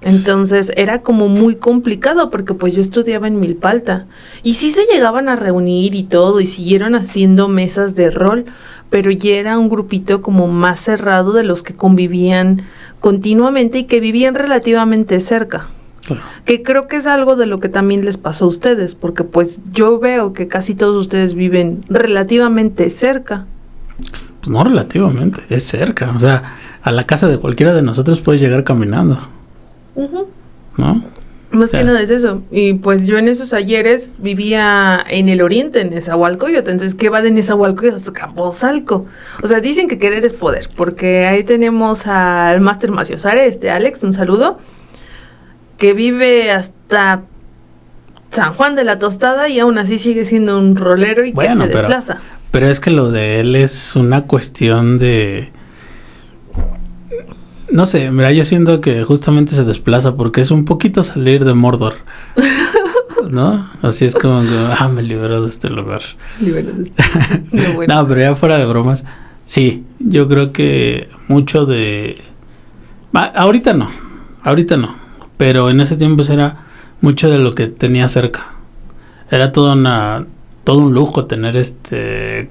S1: Entonces era como muy complicado, porque pues yo estudiaba en Milpalta, y sí se llegaban a reunir y todo, y siguieron haciendo mesas de rol, pero ya era un grupito como más cerrado de los que convivían continuamente y que vivían relativamente cerca. Claro. Que creo que es algo de lo que también les pasó a ustedes, porque pues yo veo que casi todos ustedes viven relativamente cerca.
S2: Pues no relativamente, es cerca. O sea, a la casa de cualquiera de nosotros puedes llegar caminando.
S1: Uh-huh.
S2: ¿No?
S1: Más que nada es eso. Y pues yo en esos ayeres vivía en el oriente, en Nezahualcóyotl. Entonces, ¿qué va de Nezahualcóyotl hasta Azcapotzalco? O sea, dicen que querer es poder, porque ahí tenemos al Máster Maciosare, Alex, un saludo, que vive hasta San Juan de la Tostada y aún así sigue siendo un rolero y que se desplaza.
S2: Pero es que lo de él es una cuestión de... No sé, mira, yo siento que justamente se desplaza porque es un poquito salir de Mordor, ¿no? Así es como que, me libero de este lugar. No, bueno. No, pero ya fuera de bromas, sí, yo creo que mucho de... ahorita no, pero en ese tiempo era mucho de lo que tenía cerca. Era todo un lujo tener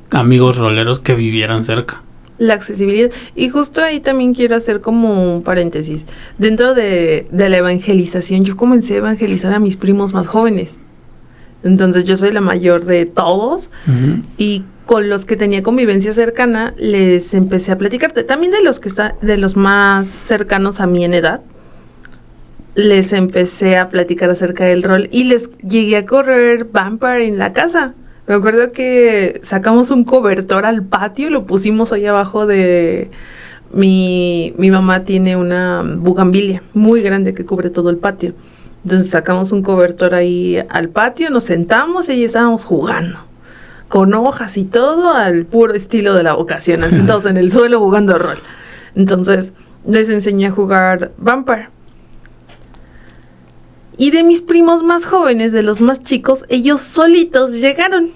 S2: amigos roleros que vivieran cerca.
S1: La accesibilidad. Y justo ahí también quiero hacer como un paréntesis. Dentro de la evangelización, yo comencé a evangelizar a mis primos más jóvenes. Entonces yo soy la mayor de todos. Uh-huh. Y con los que tenía convivencia cercana, les empecé a platicar. También de los más cercanos a mí en edad, les empecé a platicar acerca del rol. Y les llegué a correr Vampire en la casa. Me acuerdo que sacamos un cobertor al patio y lo pusimos ahí abajo de... Mi mamá tiene una bugambilia muy grande que cubre todo el patio. Entonces sacamos un cobertor ahí al patio, nos sentamos y ahí estábamos jugando. Con hojas y todo, al puro estilo de la vocación, sentados en el suelo jugando rol. Entonces les enseñé a jugar Vampire. Y de mis primos más jóvenes, de los más chicos, ellos solitos llegaron.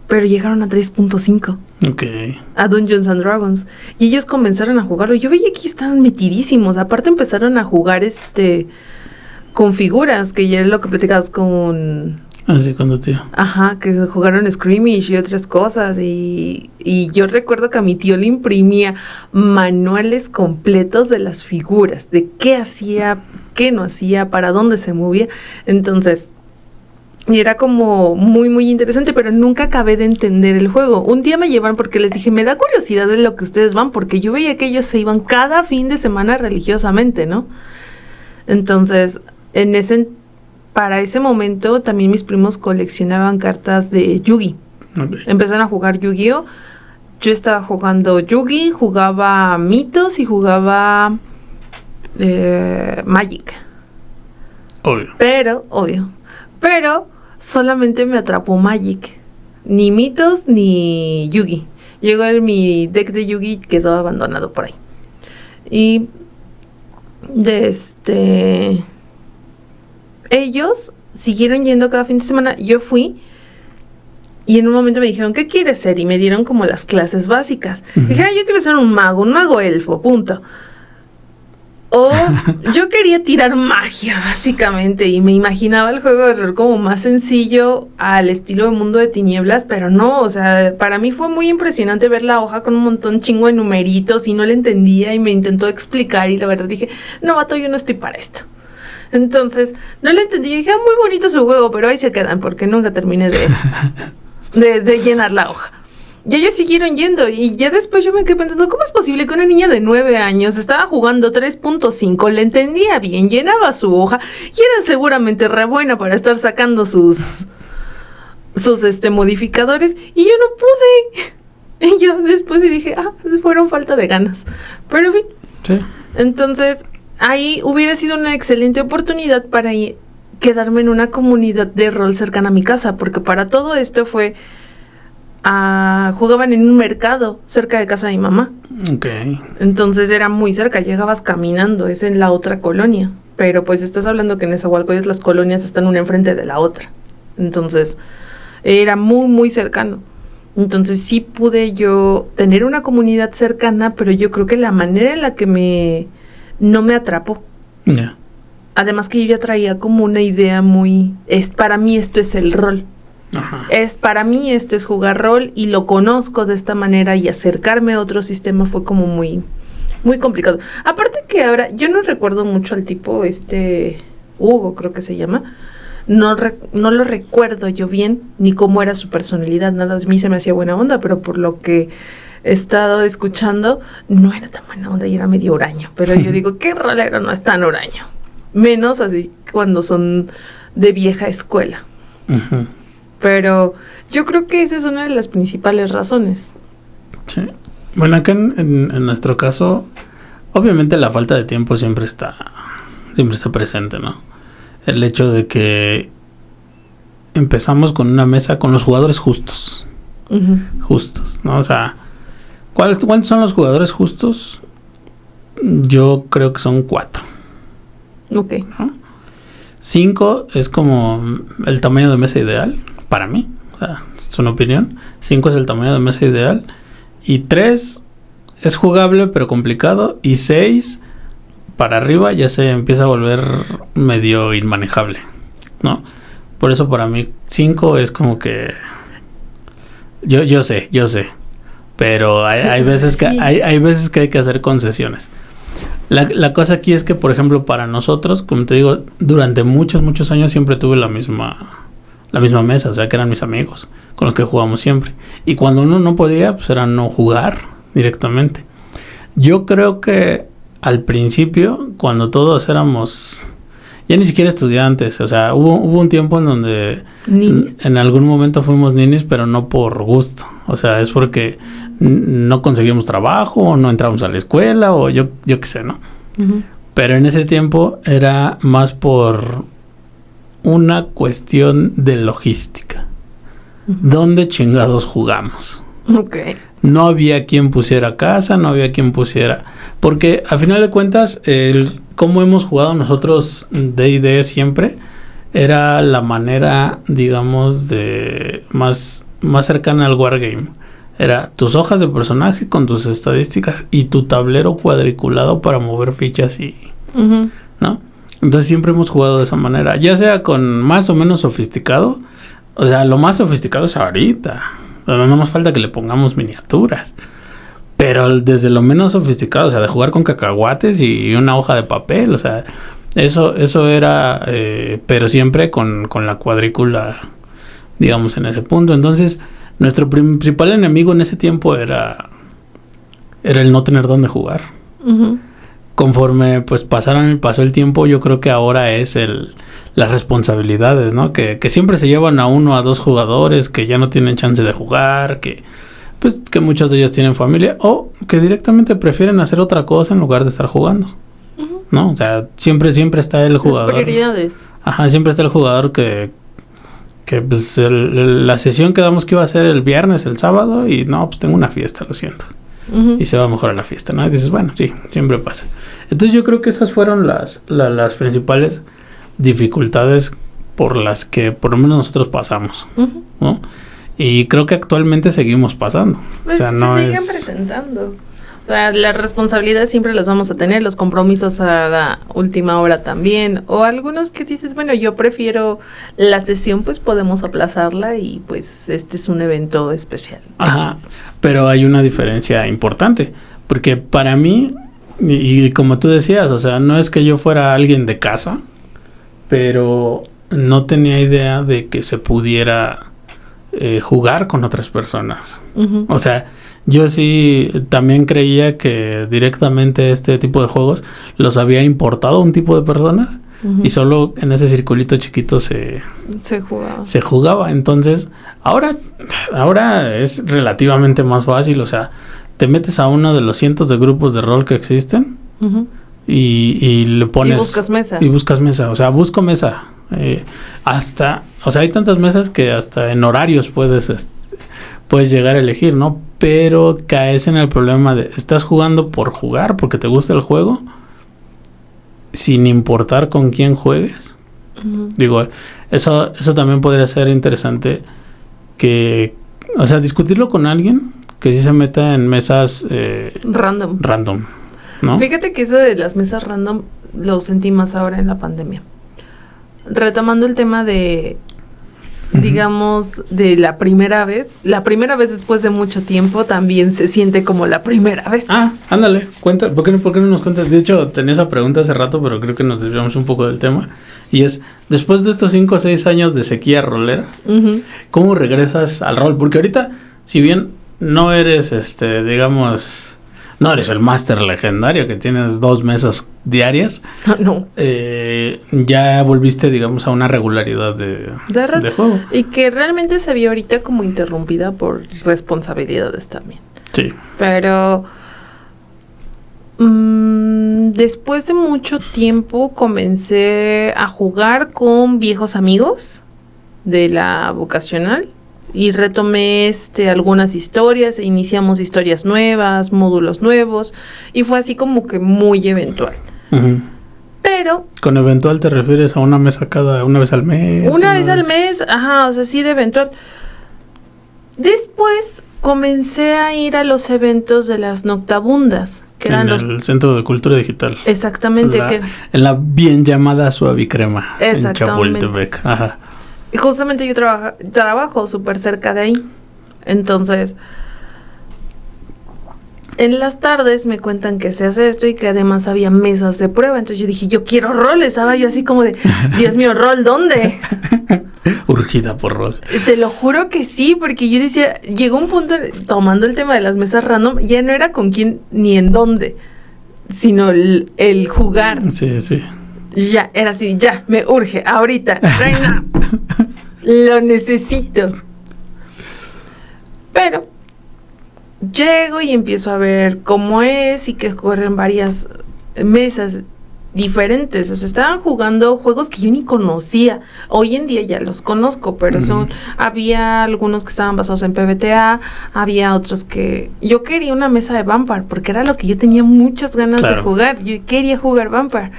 S1: Pero llegaron a 3.5.
S2: Okay.
S1: A Dungeons and Dragons. Y ellos comenzaron a jugarlo. Yo veía que estaban metidísimos. Aparte empezaron a jugar con figuras, que ya es lo que platicabas con...
S2: sí, con tu tío.
S1: Ajá, que jugaron Scrimmage y otras cosas. Y yo recuerdo que a mi tío le imprimía manuales completos de las figuras, de qué hacía, qué no hacía, para dónde se movía. Entonces, y era como muy, muy interesante, pero nunca acabé de entender el juego. Un día me llevaron porque les dije, me da curiosidad de lo que ustedes van, porque yo veía que ellos se iban cada fin de semana religiosamente, ¿no? Entonces, para ese momento también mis primos coleccionaban cartas de Yu-Gi. Okay. Empezaron a jugar Yu-Gi-Oh! Yo estaba jugando Yu-Gi, jugaba Mitos y jugaba Magic.
S2: Obvio.
S1: Pero solamente me atrapó Magic. Ni Mitos ni Yu-Gi. Llegó mi deck de Yu-Gi, quedó abandonado por ahí. Y ellos siguieron yendo cada fin de semana. Yo fui y en un momento me dijeron, ¿qué quieres ser? Y me dieron como las clases básicas. Uh-huh. Dije, yo quiero ser un mago elfo, punto. O yo quería tirar magia, básicamente, y me imaginaba el juego de rol como más sencillo al estilo de Mundo de Tinieblas, pero no, o sea, para mí fue muy impresionante ver la hoja con un montón chingo de numeritos y no le entendía y me intentó explicar y la verdad dije, no, vato, yo no estoy para esto. Entonces, no le entendí, yo dije, muy bonito su juego, pero ahí se quedan porque nunca terminé de llenar la hoja. Y ellos siguieron yendo y ya después yo me quedé pensando, ¿cómo es posible que una niña de 9 años estaba jugando 3.5, le entendía bien, llenaba su hoja y era seguramente re buena para estar sacando sus modificadores y yo no pude? Y yo después le dije, fueron falta de ganas. Pero en fin.
S2: Sí.
S1: Entonces, ahí hubiera sido una excelente oportunidad para quedarme en una comunidad de rol cercana a mi casa, porque para todo esto fue... jugaban en un mercado cerca de casa de mi mamá.
S2: Okay.
S1: Entonces era muy cerca, llegabas caminando, es en la otra colonia. Pero pues estás hablando que en Nezahualcóyotl las colonias están una enfrente de la otra. Entonces era muy, muy cercano. Entonces sí pude yo tener una comunidad cercana, pero yo creo que la manera en la que no me atrapó.
S2: Yeah.
S1: Además que yo ya traía como una idea para mí esto es el rol.
S2: Ajá.
S1: Para mí esto es jugar rol y lo conozco de esta manera y acercarme a otro sistema fue como muy, muy complicado. Aparte que ahora, yo no recuerdo mucho al tipo, Hugo creo que se llama, no lo recuerdo yo bien, ni cómo era su personalidad, nada, a mí se me hacía buena onda, pero por lo que he estado escuchando, no era tan buena onda y era medio huraño, pero yo digo, ¿qué rolero no es tan huraño? Menos así cuando son de vieja escuela.
S2: Uh-huh.
S1: Pero yo creo que esa es una de las principales razones.
S2: Sí. Bueno, acá en nuestro caso, obviamente la falta de tiempo siempre está presente, ¿no? El hecho de que empezamos con una mesa con los jugadores justos.
S1: Uh-huh.
S2: Justos, ¿no? O sea, ¿cuántos son los jugadores justos? Yo creo que son 4.
S1: Ok.
S2: ¿No? 5 es como el tamaño de mesa ideal. Para mí, o sea, es una opinión. 5 es el tamaño de mesa ideal. Y 3 es jugable pero complicado. Y 6 para arriba ya se empieza a volver medio inmanejable, ¿no? Por eso para mí 5 es como que... Yo sé. Pero hay veces que hay veces que hay que hacer concesiones. La cosa aquí es que, por ejemplo, para nosotros, como te digo, durante muchos años siempre tuve la misma mesa, o sea, que eran mis amigos con los que jugamos siempre. Y cuando uno no podía, pues era no jugar directamente. Yo creo que al principio, cuando todos éramos ya ni siquiera estudiantes, o sea, hubo un tiempo en donde en algún momento fuimos ninis, pero no por gusto. O sea, es porque no conseguimos trabajo, o no entramos a la escuela, o yo qué sé, ¿no? Uh-huh. Pero en ese tiempo era más por una cuestión de logística. Uh-huh. ¿Dónde chingados jugamos?
S1: Okay.
S2: No había quien pusiera casa, no había quien pusiera... Porque a final de cuentas, cómo hemos jugado nosotros D&D siempre, era la manera, digamos, de más cercana al wargame. Era tus hojas de personaje con tus estadísticas y tu tablero cuadriculado para mover fichas y... Uh-huh. ¿No? Entonces siempre hemos jugado de esa manera. Ya sea con más o menos sofisticado. O sea, lo más sofisticado es ahorita. No nos falta que le pongamos miniaturas. Pero desde lo menos sofisticado, o sea, de jugar con cacahuates y una hoja de papel, o sea, eso era, pero siempre con la cuadrícula, digamos, en ese punto. Entonces, nuestro principal enemigo en ese tiempo era el no tener dónde jugar. Uh-huh. Conforme pues pasó el tiempo, yo creo que ahora es las responsabilidades, ¿no? Que siempre se llevan a 1 a 2 jugadores que ya no tienen chance de jugar, que muchos de ellos tienen familia o que directamente prefieren hacer otra cosa en lugar de estar jugando, uh-huh. ¿no? O sea, siempre está el jugador.
S1: Las prioridades.
S2: Ajá, siempre está el jugador que pues la sesión quedamos que iba a ser el viernes, el sábado y no, pues tengo una fiesta, lo siento. Uh-huh. Y se va a mejorar la fiesta, ¿no? Y dices, bueno, sí, siempre pasa. Entonces yo creo que esas fueron las principales dificultades por las que por lo menos nosotros pasamos, uh-huh. ¿no? Y creo que actualmente seguimos pasando.
S1: Pues
S2: o sea,
S1: se
S2: no
S1: siguen
S2: es...
S1: presentando. O O sea, las responsabilidades siempre las vamos a tener, los compromisos a la última hora también, o algunos que dices, bueno, yo prefiero la sesión, pues podemos aplazarla y pues este es un evento especial.
S2: Ajá, pero hay una diferencia importante, porque para mí, y como tú decías, o sea, no es que yo fuera alguien de casa, pero no tenía idea de que se pudiera jugar con otras personas.
S1: Uh-huh.
S2: O sea, yo sí también creía que directamente este tipo de juegos los había importado un tipo de personas, uh-huh, y solo en ese circulito chiquito se jugaba. Entonces, ahora es relativamente más fácil. O sea, te metes a uno de los cientos de grupos de rol que existen, uh-huh, y le pones...
S1: Y buscas mesa.
S2: O sea, busco mesa. O sea, hay tantas mesas que hasta en horarios puedes llegar a elegir, ¿no? Pero caes en el problema de estás jugando por jugar, porque te gusta el juego, sin importar con quién juegues. Uh-huh. Digo, eso también podría ser interesante, o sea, discutirlo con alguien que sí se meta en mesas random, ¿no?
S1: Fíjate que eso de las mesas random lo sentí más ahora en la pandemia. Retomando el tema de, digamos, de la primera vez después de mucho tiempo también se siente como la primera vez.
S2: Ah, ándale, cuenta, ¿por qué no nos cuentas? De hecho, tenía esa pregunta hace rato, pero creo que nos desviamos un poco del tema. Y es, después de estos 5 o 6 años de sequía rolera, uh-huh, ¿cómo regresas al rol? Porque ahorita, si bien no eres, digamos... No eres el máster legendario que tienes 2 mesas diarias.
S1: No.
S2: Ya volviste, digamos, a una regularidad de juego.
S1: Y que realmente se vio ahorita como interrumpida por responsabilidades también.
S2: Sí.
S1: Pero después de mucho tiempo comencé a jugar con viejos amigos de la vocacional. Y retomé algunas historias, e iniciamos historias nuevas, módulos nuevos, y fue así como que muy eventual. Uh-huh. Pero...
S2: ¿Con eventual te refieres a una vez al mes?
S1: Una vez al mes, ajá, o sea, sí de eventual. Después comencé a ir a los eventos de las Noctabundas, que eran
S2: el Centro de Cultura Digital.
S1: Exactamente.
S2: En la bien llamada Suavicrema, en Chapultepec. Ajá.
S1: Y justamente yo trabajo súper cerca de ahí. Entonces, en las tardes me cuentan que se hace esto y que además había mesas de prueba. Entonces yo dije, yo quiero rol. Estaba yo así como de, Dios mío, ¿rol dónde?
S2: Urgida por rol.
S1: Te lo juro que sí, porque yo decía, llegó un punto, tomando el tema de las mesas random, ya no era con quién ni en dónde, sino el jugar.
S2: Sí, sí.
S1: Ya, era así, ya, me urge, ahorita, reina, lo necesito. Pero llego y empiezo a ver cómo es y que corren varias mesas diferentes. O sea, estaban jugando juegos que yo ni conocía. Hoy en día ya los conozco, pero había algunos que estaban basados en PBTA, había otros que... Yo quería una mesa de Vampire, porque era lo que yo tenía muchas ganas de jugar. Yo quería jugar Vampire.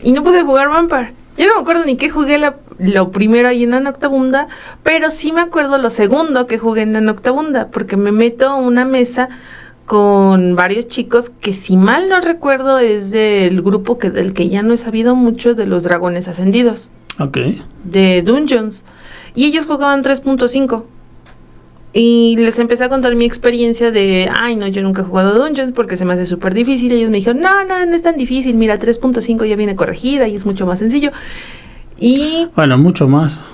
S1: Y no pude jugar Vampire. Yo no me acuerdo ni qué jugué lo primero ahí en la Noctabunda, pero sí me acuerdo lo segundo que jugué en la Noctabunda, porque me meto a una mesa con varios chicos que, si mal no recuerdo, es del grupo del que ya no he sabido mucho, de los Dragones Ascendidos.
S2: Ok.
S1: De Dungeons. Y ellos jugaban 3.5. Y les empecé a contar mi experiencia de, ay, no, yo nunca he jugado Dungeons porque se me hace súper difícil. Y ellos me dijeron, no es tan difícil, mira, 3.5 ya viene corregida y es mucho más sencillo. Y...
S2: Bueno, mucho más.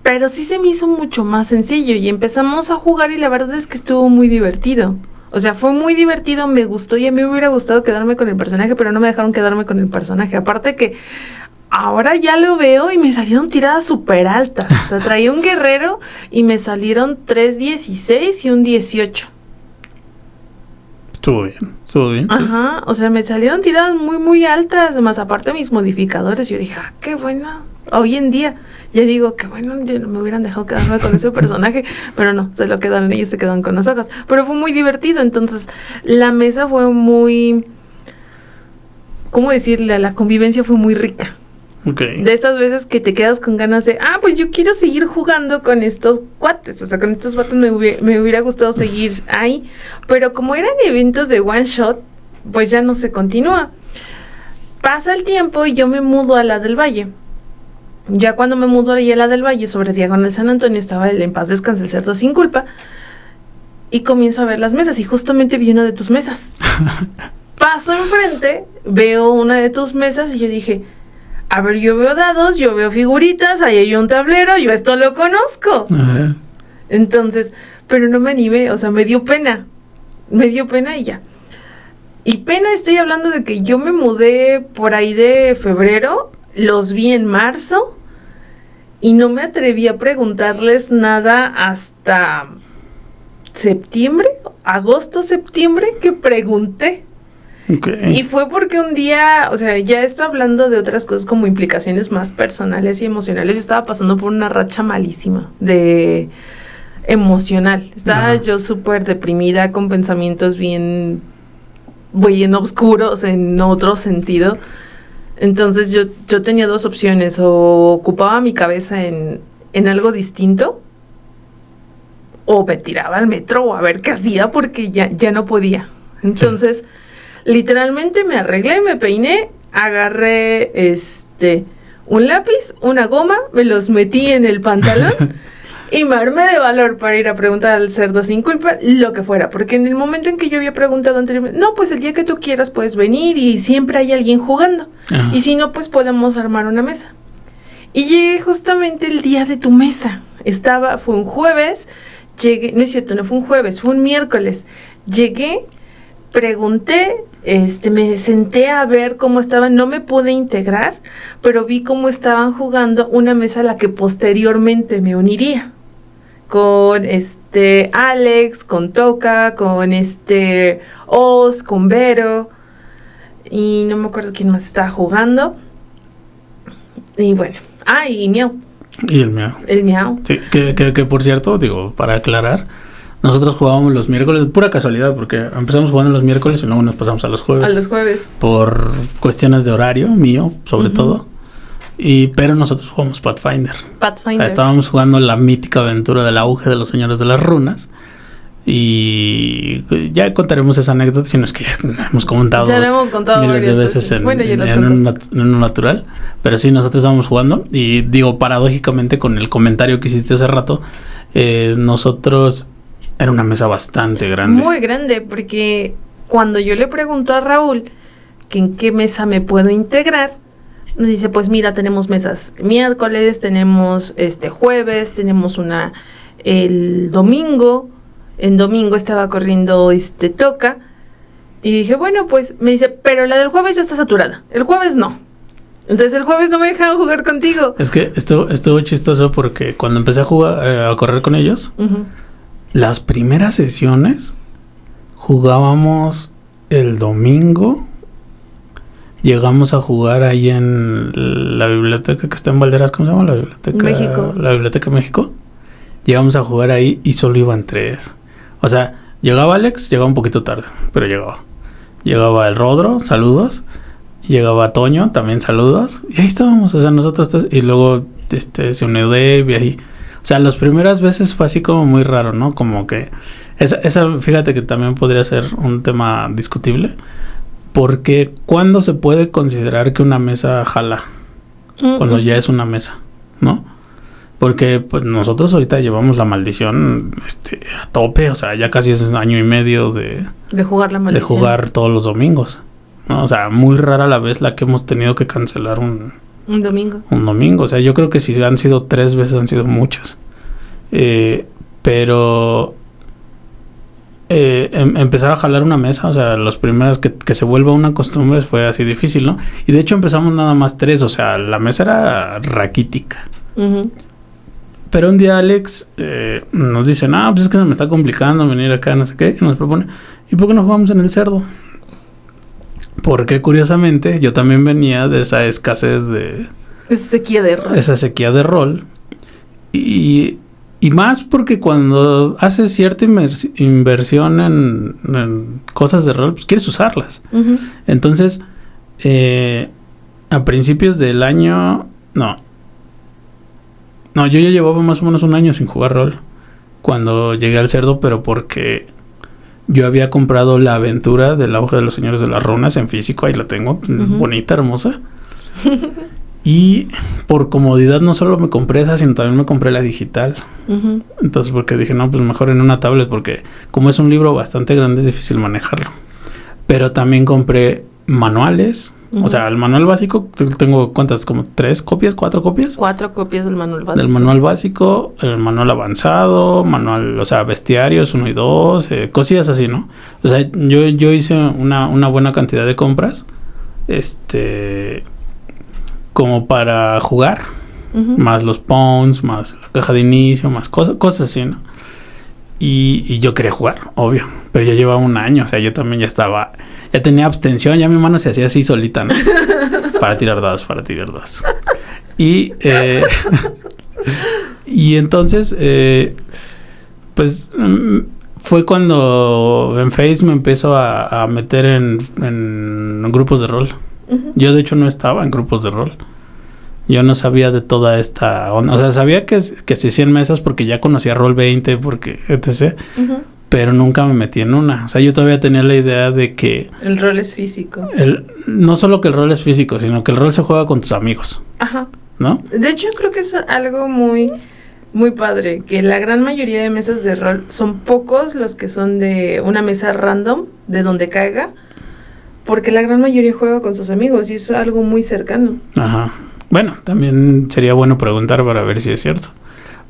S1: Pero sí se me hizo mucho más sencillo y empezamos a jugar y la verdad es que estuvo muy divertido. O sea, fue muy divertido, me gustó y a mí me hubiera gustado quedarme con el personaje, pero no me dejaron quedarme con el personaje. Aparte que... Ahora ya lo veo y me salieron tiradas súper altas. O sea, traía un guerrero y me salieron 3 16 y un 18.
S2: Estuvo bien.
S1: Ajá, o sea, me salieron tiradas muy, muy altas. Además, aparte mis modificadores, yo dije, qué bueno. Hoy en día, ya digo, qué bueno, yo no me hubieran dejado quedarme con ese personaje. Pero no, se lo quedaron, ellos se quedaron con las hojas. Pero fue muy divertido, entonces la mesa fue muy... ¿Cómo decirle? La convivencia fue muy rica.
S2: Okay.
S1: De esas veces que te quedas con ganas de, pues yo quiero seguir jugando con estos cuates, o sea, con estos vatos me hubiera gustado seguir ahí, pero como eran eventos de one shot, pues ya no se continúa. Pasa el tiempo y yo me mudo a la del Valle. Ya cuando me mudo a la del Valle, sobre Diagonal San Antonio, estaba el En Paz Descanse, el Cerdo Sin Culpa, y comienzo a ver las mesas, y justamente vi una de tus mesas. Paso enfrente, veo una de tus mesas, y yo dije, a ver, yo veo dados, yo veo figuritas, ahí hay un tablero, yo esto lo conozco.
S2: Ajá.
S1: Entonces, pero no me animé, o sea, me dio pena y ya. Y pena, estoy hablando de que yo me mudé por ahí de febrero, los vi en marzo, y no me atreví a preguntarles nada hasta septiembre, agosto, septiembre, que pregunté.
S2: Okay.
S1: Y fue porque un día, o sea, ya estoy hablando de otras cosas como implicaciones más personales y emocionales. Yo estaba pasando por una racha malísima de emocional. Estaba yo súper deprimida, con pensamientos bien oscuros en otro sentido. Entonces yo tenía dos opciones: o ocupaba mi cabeza en algo distinto, o me tiraba al metro o a ver qué hacía, porque ya no podía. Entonces... Sí. Literalmente me arreglé, me peiné, agarré un lápiz, una goma, me los metí en el pantalón y me armé de valor para ir a preguntar al Cerdo Sin Culpa lo que fuera, porque en el momento en que yo había preguntado anteriormente, no, pues el día que tú quieras puedes venir y siempre hay alguien jugando. Ajá. Y si no, pues podemos armar una mesa. Y llegué justamente el día de tu mesa. Fue un jueves, llegué, no es cierto, no fue un jueves, fue un miércoles. Llegué, pregunté, me senté a ver cómo estaban, no me pude integrar, pero vi cómo estaban jugando una mesa a la que posteriormente me uniría, con Alex, con Toca, con Oz, con Vero, y no me acuerdo quién más estaba jugando, y bueno, y Miau.
S2: Y el Miau.
S1: El Miau.
S2: Sí, que por cierto, digo, para aclarar, nosotros jugábamos los miércoles, pura casualidad, porque empezamos jugando los miércoles y luego nos pasamos a los jueves.
S1: A los jueves.
S2: Por cuestiones de horario, mío, sobre todo. Pero nosotros jugamos Pathfinder. Estábamos jugando la mítica aventura del auge de los señores de las runas. Y ya contaremos esa anécdota, si no es que ya hemos comentado.
S1: Ya lo hemos contado
S2: miles de veces en un natural. Pero sí, nosotros estábamos jugando. Y digo, paradójicamente, con el comentario que hiciste hace rato, nosotros... Era una mesa bastante grande.
S1: Muy grande, porque cuando yo le pregunto a Raúl que en qué mesa me puedo integrar, nos dice, pues mira, tenemos mesas miércoles, tenemos jueves, tenemos una el domingo. En domingo estaba corriendo Toca. Y dije, bueno, pues me dice, pero la del jueves ya está saturada. El jueves no. Entonces el jueves no me dejaron jugar contigo.
S2: Es que estuvo chistoso porque cuando empecé a correr con ellos... Las primeras sesiones jugábamos el domingo. Llegamos a jugar ahí en la biblioteca que está en Valderas. ¿Cómo se llama la biblioteca?
S1: México.
S2: La Biblioteca México. Llegamos a jugar ahí y solo iban 3. O sea, llegaba Alex, llegaba un poquito tarde, pero llegaba. Llegaba el Rodro, saludos. Llegaba Toño, también saludos. Y ahí estábamos, o sea, nosotros 3. Y luego se unió Deb y ahí... O sea, las primeras veces fue así como muy raro, ¿no? Como que... Esa fíjate que también podría ser un tema discutible. Porque ¿cuándo se puede considerar que una mesa jala? Cuando ya es una mesa, ¿no? Porque pues nosotros ahorita llevamos la maldición a tope. O sea, ya casi es año y medio de
S1: jugar la maldición.
S2: De jugar todos los domingos, ¿no? O sea, muy rara la vez la que hemos tenido que cancelar un domingo. O sea, yo creo que si han sido 3 veces, han sido muchas. Pero empezar a jalar una mesa, o sea, las primeras que se vuelva una costumbre fue así difícil, ¿no? Y de hecho empezamos nada más 3, o sea, la mesa era raquítica. Pero un día Alex nos dice, pues es que se me está complicando venir acá, no sé qué, y nos propone, ¿y por qué no jugamos en el Cerdo? Porque curiosamente yo también venía de esa escasez de...
S1: Esa
S2: sequía de rol. Y más porque cuando haces cierta inversión en cosas de rol, pues quieres usarlas. Entonces, a principios del año... No, yo ya llevaba más o menos un año sin jugar rol cuando llegué al Cerdo, pero porque yo había comprado la aventura del auge de los señores de las runas en físico, ahí la tengo, bonita, hermosa. Y por comodidad no solo me compré esa, sino también me compré la digital. Entonces, porque dije, no, pues mejor en una tablet, porque como es un libro bastante grande, es difícil manejarlo. Pero también compré manuales. O sea, el manual básico, tengo ¿cuántas? ¿Como 3 copias? ¿4 copias?
S1: 4 copias del manual básico.
S2: Del manual básico, el manual avanzado, manual, o sea, bestiarios 1 y 2, cosillas así, ¿no? O sea, yo hice una buena cantidad de compras, como para jugar, más los pawns, más la caja de inicio, más cosas así, ¿no? Y yo quería jugar, obvio, pero ya llevaba un año, o sea, yo también ya tenía abstención, ya mi mano se hacía así solita, ¿no? para tirar dados. Y entonces, pues, fue cuando en Face me empezó a meter en grupos de rol. Yo, de hecho, no estaba en grupos de rol. Yo no sabía de toda esta onda. O sea, sabía que se hacían mesas porque ya conocía Roll20, porque etc. Pero nunca me metí en una. O sea, yo todavía tenía la idea de que...
S1: El rol es físico.
S2: No solo que el rol es físico, sino que el rol se juega con tus amigos.
S1: Ajá.
S2: ¿No?
S1: De hecho, creo que es algo muy, muy padre. Que la gran mayoría de mesas de rol son pocos los que son de una mesa random, de donde caiga. Porque la gran mayoría juega con sus amigos y eso es algo muy cercano.
S2: Ajá. Bueno, también sería bueno preguntar para ver si es cierto.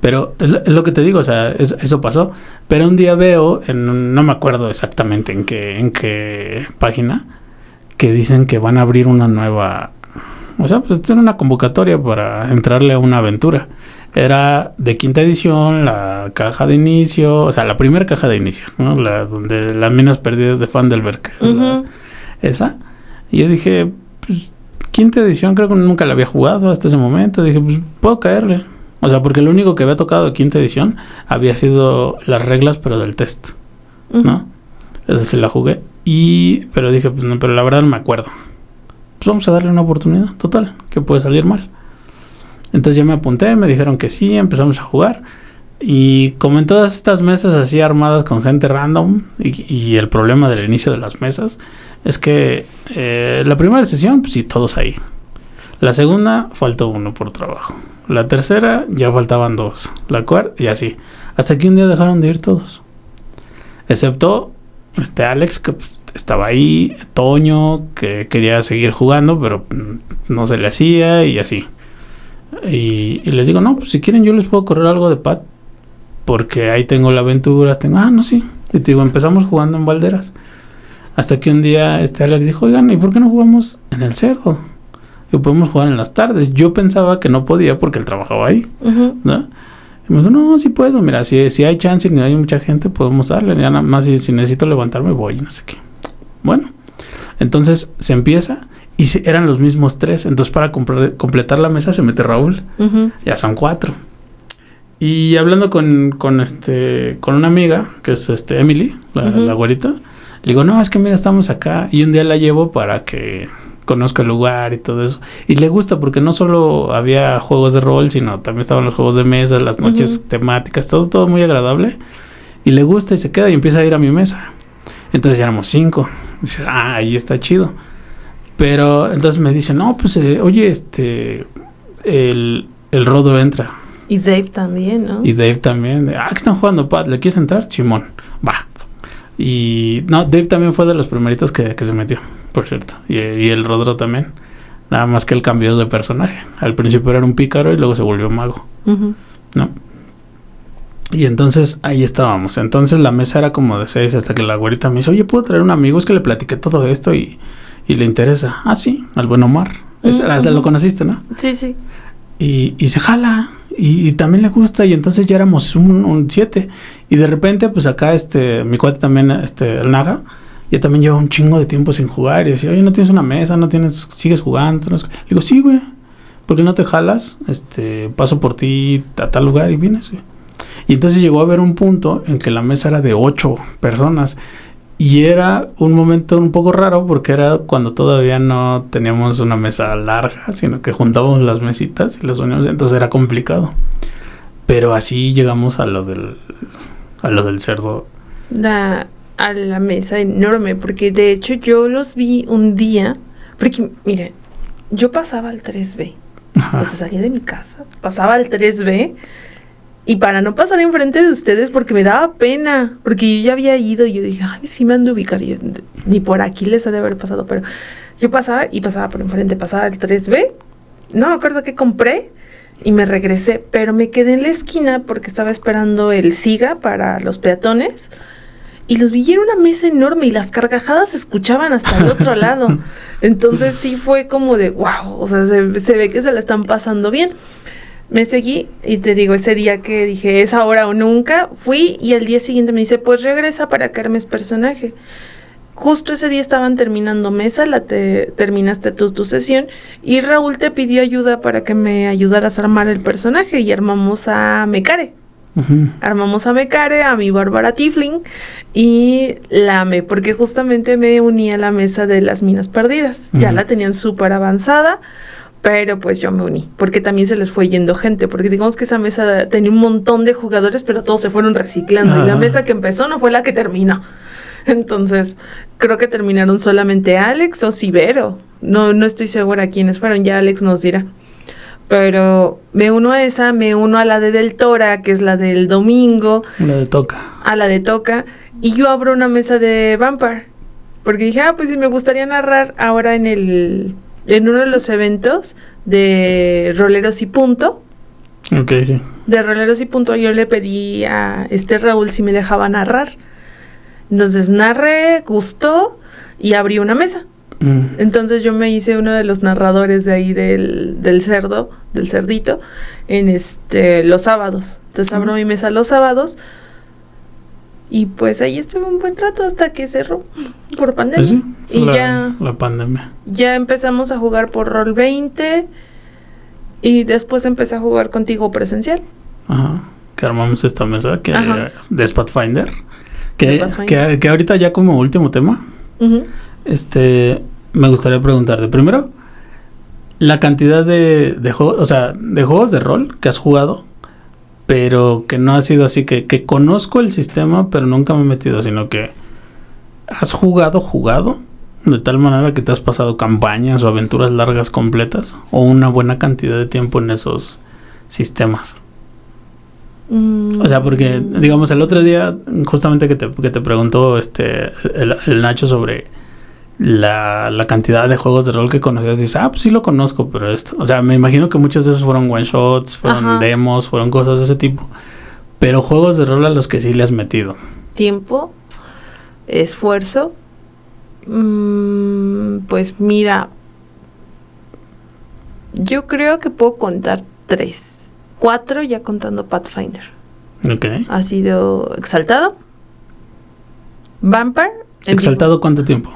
S2: Pero es lo que te digo, o sea, eso pasó. Pero un día veo, no me acuerdo exactamente en qué página, que dicen que van a abrir una nueva... O sea, pues tiene una convocatoria para entrarle a una aventura. Era de 5ª edición, la caja de inicio, o sea, la primera caja de inicio, ¿no? Donde las minas perdidas de Fandelberg. Esa. Y yo dije, pues, 5ª edición, creo que nunca la había jugado hasta ese momento. Dije, pues, puedo caerle. O sea, porque lo único que había tocado de 5ª edición había sido las reglas, pero del test, ¿no? Esa sí la jugué. Pero dije, pues, no, pero la verdad no me acuerdo. Pues vamos a darle una oportunidad, total, que puede salir mal. Entonces ya me apunté, me dijeron que sí, empezamos a jugar. Y como en todas estas mesas así armadas con gente random, y el problema del inicio de las mesas es que la primera sesión, pues sí, todos ahí. La segunda, faltó uno por trabajo. La tercera, ya faltaban 2. La cuarta, y así. Hasta que un día dejaron de ir todos. Excepto Alex, que pues, estaba ahí. Toño, que quería seguir jugando, pero no se le hacía, y así. Y les digo, no, pues si quieren yo les puedo correr algo de Pat. Porque ahí tengo la aventura, no, sí. Y te digo, empezamos jugando en Valderas. Hasta que un día Alex dijo, oigan, ¿y por qué no jugamos en el Cerdo? Y podemos jugar en las tardes. Yo pensaba que no podía porque él trabajaba ahí, ¿no? Y me dijo, no, sí puedo. Mira, si hay chance y no hay mucha gente, podemos darle. Ya nada más si necesito levantarme, voy, no sé qué. Bueno, entonces se empieza y eran los mismos 3. Entonces para completar la mesa se mete Raúl. Ya son 4. Y hablando con una amiga, que es Emily, la güerita, le digo, no, es que mira, estamos acá. Y un día la llevo para que conozca el lugar y todo eso. Y le gusta porque no solo había juegos de rol, sino también estaban los juegos de mesa, las noches temáticas, todo muy agradable. Y le gusta y se queda y empieza a ir a mi mesa. Entonces ya éramos 5. Dice, ahí está chido. Pero entonces me dice, no, pues, oye, el Rodro entra.
S1: Y Dave también, ¿no?
S2: Y Dave también. Que están jugando Pat, ¿le quieres entrar? Simón, va. Y no, Dave también fue de los primeritos que se metió, por cierto. Y el Rodro también. Nada más que él cambió de personaje. Al principio era un pícaro y luego se volvió mago. ¿No? Y entonces ahí estábamos. Entonces la mesa era como de 6 hasta que la güerita me dice, oye, ¿puedo traer un amigo? Es que le platiqué todo esto y le interesa. Sí, al buen Omar. Hasta lo conociste, ¿no?
S1: Sí.
S2: Y se jala. Y también le gusta. Y entonces ya éramos un 7. Y de repente, pues acá mi cuate también, el Naga, ya también lleva un chingo de tiempo sin jugar. Y decía, oye, ¿no tienes una mesa? ¿Sigues jugando? Le digo, sí, güey. ¿Por qué no te jalas? Paso por ti a tal lugar y vienes, güey. Y entonces llegó a haber un punto en que la mesa era de 8 personas. Y era un momento un poco raro porque era cuando todavía no teníamos una mesa larga, sino que juntábamos las mesitas y las uníamos, entonces era complicado. Pero así llegamos a lo del cerdo.
S1: A la mesa enorme, porque de hecho yo los vi un día, porque miren, yo pasaba al 3B,
S2: Ajá.
S1: o sea, salía de mi casa, pasaba al 3B, y para no pasar enfrente de ustedes, porque me daba pena, porque yo ya había ido, y yo dije, ay, sí me han de ubicar, y yo, ni por aquí les ha de haber pasado, pero yo pasaba y pasaba por enfrente, pasaba al 3B, no me acuerdo qué compré, y me regresé, pero me quedé en la esquina porque estaba esperando el SIGA para los peatones, y los vi y era una mesa enorme y las carcajadas se escuchaban hasta el otro lado. Entonces sí fue como de wow, o sea, se ve que se la están pasando bien. Me seguí y te digo, ese día que dije es ahora o nunca, fui y al día siguiente me dice, pues regresa para que armes personaje. Justo ese día estaban terminando mesa, terminaste tu sesión y Raúl te pidió ayuda para que me ayudaras a armar el personaje y armamos a Mecare.
S2: Uh-huh.
S1: Armamos a Mecare, a mi Bárbara Tiefling y la amé, porque justamente me uní a la mesa de las minas perdidas. Ya la tenían súper avanzada, pero pues yo me uní, porque también se les fue yendo gente, porque digamos que esa mesa tenía un montón de jugadores, pero todos se fueron reciclando, y la mesa que empezó no fue la que terminó. Entonces, creo que terminaron solamente Alex o Cibero. No estoy segura quiénes fueron, ya Alex nos dirá. Pero me uno a esa, me uno a la de Del Tora, que es la del domingo.
S2: La de Toca.
S1: A la de Toca. Y yo abro una mesa de Vampire. Porque dije, pues sí, me gustaría narrar ahora en uno de los eventos de Roleros y Punto.
S2: Ok, sí.
S1: De Roleros y Punto, yo le pedí a Raúl si me dejaba narrar. Entonces narré, gustó y abrí una mesa. Entonces yo me hice uno de los narradores de ahí del cerdito, en los sábados. Entonces abro mi mesa los sábados y pues ahí estuve un buen rato hasta que cerró por pandemia.
S2: ¿Sí?
S1: Y
S2: la pandemia.
S1: Ya empezamos a jugar por Roll20 y después empecé a jugar contigo presencial.
S2: Ajá. Que armamos esta mesa de Pathfinder. Que ahorita ya como último tema. Uh-huh. Me gustaría preguntarte primero la cantidad de juegos, o sea, de juegos de rol que has jugado, pero que no ha sido así que conozco el sistema, pero nunca me he metido, sino que has jugado de tal manera que te has pasado campañas o aventuras largas completas o una buena cantidad de tiempo en esos sistemas. O sea, porque digamos el otro día justamente que te preguntó el Nacho sobre la cantidad de juegos de rol que conocías, dices, pues sí lo conozco, pero o sea, me imagino que muchos de esos fueron one shots, fueron demos, fueron cosas de ese tipo, pero juegos de rol a los que sí le has metido.
S1: Tiempo, esfuerzo, pues mira, yo creo que puedo contar 4 ya contando Pathfinder.
S2: Okay.
S1: Ha sido Exaltado, Vampire.
S2: ¿Exaltado cuánto tiempo?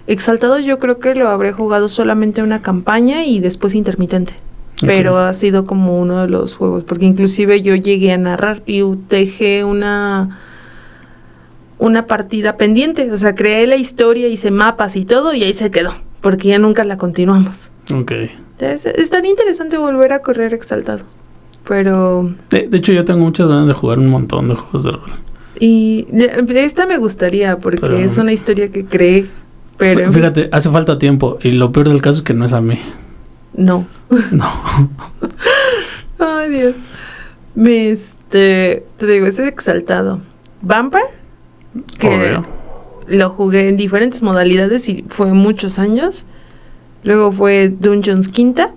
S1: Exaltado yo creo que lo habré jugado solamente una campaña y después intermitente. Okay. Pero ha sido como uno de los juegos, porque inclusive yo llegué a narrar y dejé una partida pendiente. O sea, creé la historia, hice mapas y todo y ahí se quedó, porque ya nunca la continuamos.
S2: Ok.
S1: Entonces, estaría interesante volver a correr Exaltado. Pero...
S2: De hecho, yo tengo muchas ganas de jugar un montón de juegos de rol.
S1: Y esta me gustaría, porque es una historia que creé. Pero
S2: fíjate, hace falta tiempo. Y lo peor del caso es que no es a mí.
S1: No. Ay, Dios. Te digo, ese es Exaltado. Vampire, que lo jugué en diferentes modalidades y fue muchos años. Luego fue Dungeons Quinta,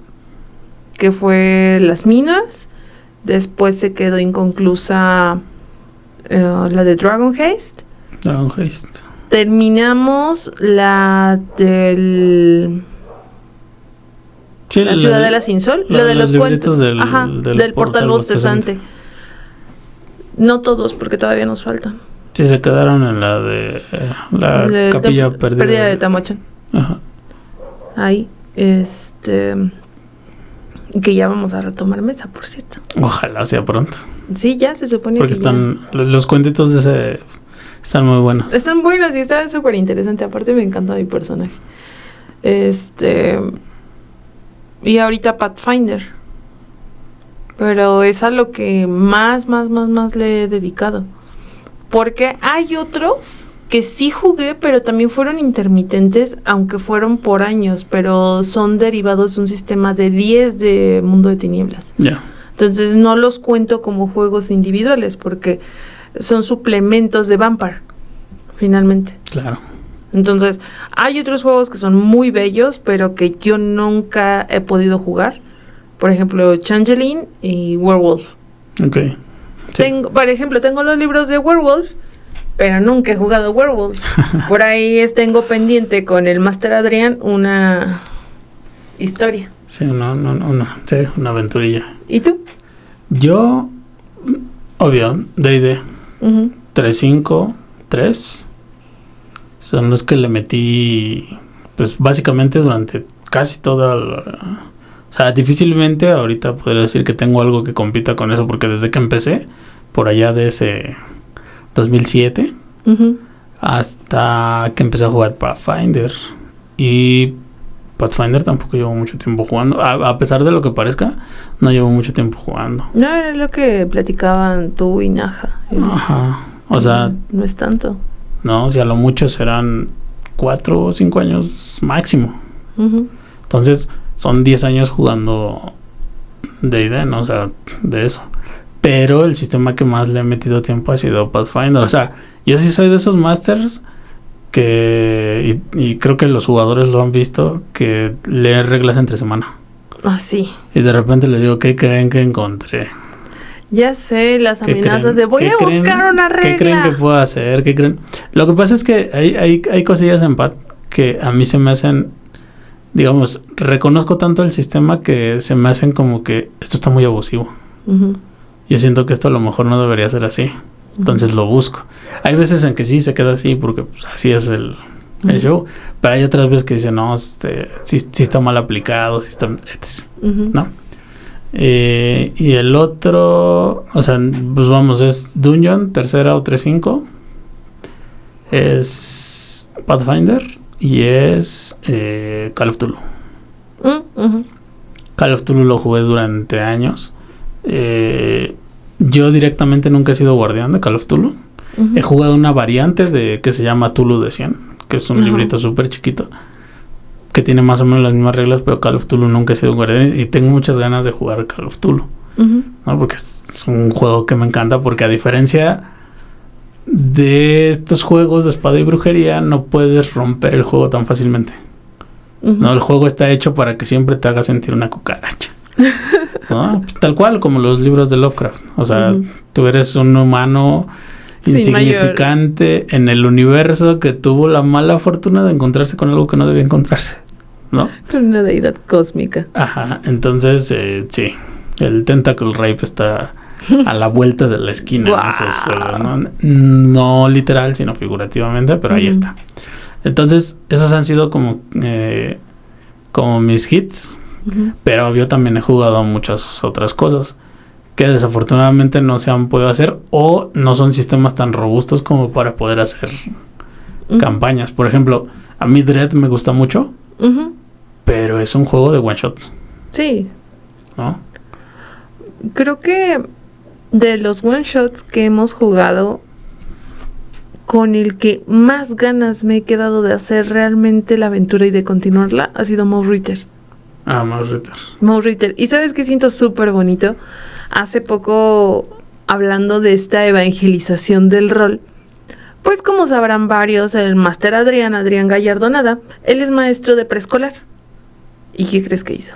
S1: que fue Las Minas. Después se quedó inconclusa la de Dragon Haste. Terminamos la del... Sí, la Ciudadela Sin Sol. La de los cuentos del Portal Bostezante. No todos, porque todavía nos faltan.
S2: Sí, se quedaron en la de la Capilla Perdida
S1: de Tamachán.
S2: Ajá.
S1: Ahí, que ya vamos a retomar mesa, por cierto.
S2: Ojalá sea pronto.
S1: Sí, ya se supone
S2: porque
S1: que
S2: están los cuentitos de Están muy buenos.
S1: Están buenos y está súper interesante. Aparte me encanta mi personaje. Y ahorita Pathfinder. Pero es a lo que más le he dedicado. Porque hay otros que sí jugué, pero también fueron intermitentes, aunque fueron por años, pero son derivados de un sistema de 10 de Mundo de Tinieblas.
S2: Ya.
S1: Entonces no los cuento como juegos individuales, porque son suplementos de Vampire, finalmente.
S2: Claro.
S1: Entonces, hay otros juegos que son muy bellos, pero que yo nunca he podido jugar. Por ejemplo, Changeling y Werewolf.
S2: Ok. Sí.
S1: Por ejemplo, tengo los libros de Werewolf, pero nunca he jugado Werewolf. Por ahí tengo pendiente con el Master Adrián una historia.
S2: Sí, sí, una aventurilla.
S1: ¿Y tú?
S2: Yo, obvio, D&D. 3.5, 3. Son los que le metí, pues básicamente durante casi toda la... O sea, difícilmente ahorita podría decir que tengo algo que compita con eso, porque desde que empecé, por allá de ese 2007, hasta que empecé a jugar Pathfinder. Y Pathfinder tampoco llevo mucho tiempo jugando. A pesar de lo que parezca, no llevo mucho tiempo jugando.
S1: No, era lo que platicaban tú y Naja.
S2: Ajá. O sea...
S1: No es tanto.
S2: No, si a lo mucho serán 4 o 5 años máximo. Entonces, son 10 años jugando D&D, ¿no? O sea, de eso. Pero el sistema que más le he metido tiempo ha sido Pathfinder. O sea, yo sí soy de esos masters que... Y creo que los jugadores lo han visto, que leen reglas entre semana.
S1: Ah, sí.
S2: Y de repente les digo, ¿qué creen que encontré?
S1: Ya sé, las amenazas de voy a buscar una regla.
S2: ¿Qué creen que puedo hacer? ¿Qué creen? Lo que pasa es que hay cosillas en Pat que a mí se me hacen, digamos, reconozco tanto el sistema que se me hacen como que esto está muy abusivo. Yo siento que esto a lo mejor no debería ser así. Entonces lo busco. Hay veces en que sí se queda así porque pues, así es el show. Pero hay otras veces que dicen, no, sí está mal aplicado, sí está... ¿no? Y el otro, o sea, pues vamos, es Dungeon, tercera o 3.5. Es Pathfinder y es Call of Cthulhu. Call of Cthulhu lo jugué durante años. Yo directamente nunca he sido guardián de Call of Cthulhu. He jugado una variante de que se llama Cthulhu de 100, que es un librito súper chiquito, que tiene más o menos las mismas reglas, pero Call of Cthulhu nunca he sido un guardián y tengo muchas ganas de jugar Call of Cthulhu, ¿no? Porque es un juego que me encanta, porque a diferencia de estos juegos de espada y brujería, no puedes romper el juego tan fácilmente. No, el juego está hecho para que siempre te haga sentir una cucaracha, ¿no? Pues, tal cual como los libros de Lovecraft. O sea, tú eres un humano insignificante en el universo que tuvo la mala fortuna de encontrarse con algo que no debía encontrarse, ¿no?
S1: Con una deidad cósmica.
S2: Ajá, entonces sí, el Tentacle Rape está a la vuelta de la esquina en esos juegos, ¿no? No literal, sino figurativamente, pero ahí está. Entonces, esos han sido como mis hits, pero yo también he jugado a muchas otras cosas que desafortunadamente no se han podido hacer o no son sistemas tan robustos como para poder hacer campañas. Por ejemplo, a mí Dread me gusta mucho, pero es un juego de one shots.
S1: Sí.
S2: ¿No?
S1: Creo que de los one shots que hemos jugado, con el que más ganas me he quedado de hacer realmente la aventura y de continuarla ha sido Mouse Ritter. Mouse Ritter. Y ¿sabes qué siento súper bonito? Hace poco, hablando de esta evangelización del rol, pues como sabrán varios, el Master Adrián Gallardonada, él es maestro de preescolar. ¿Y qué crees que hizo?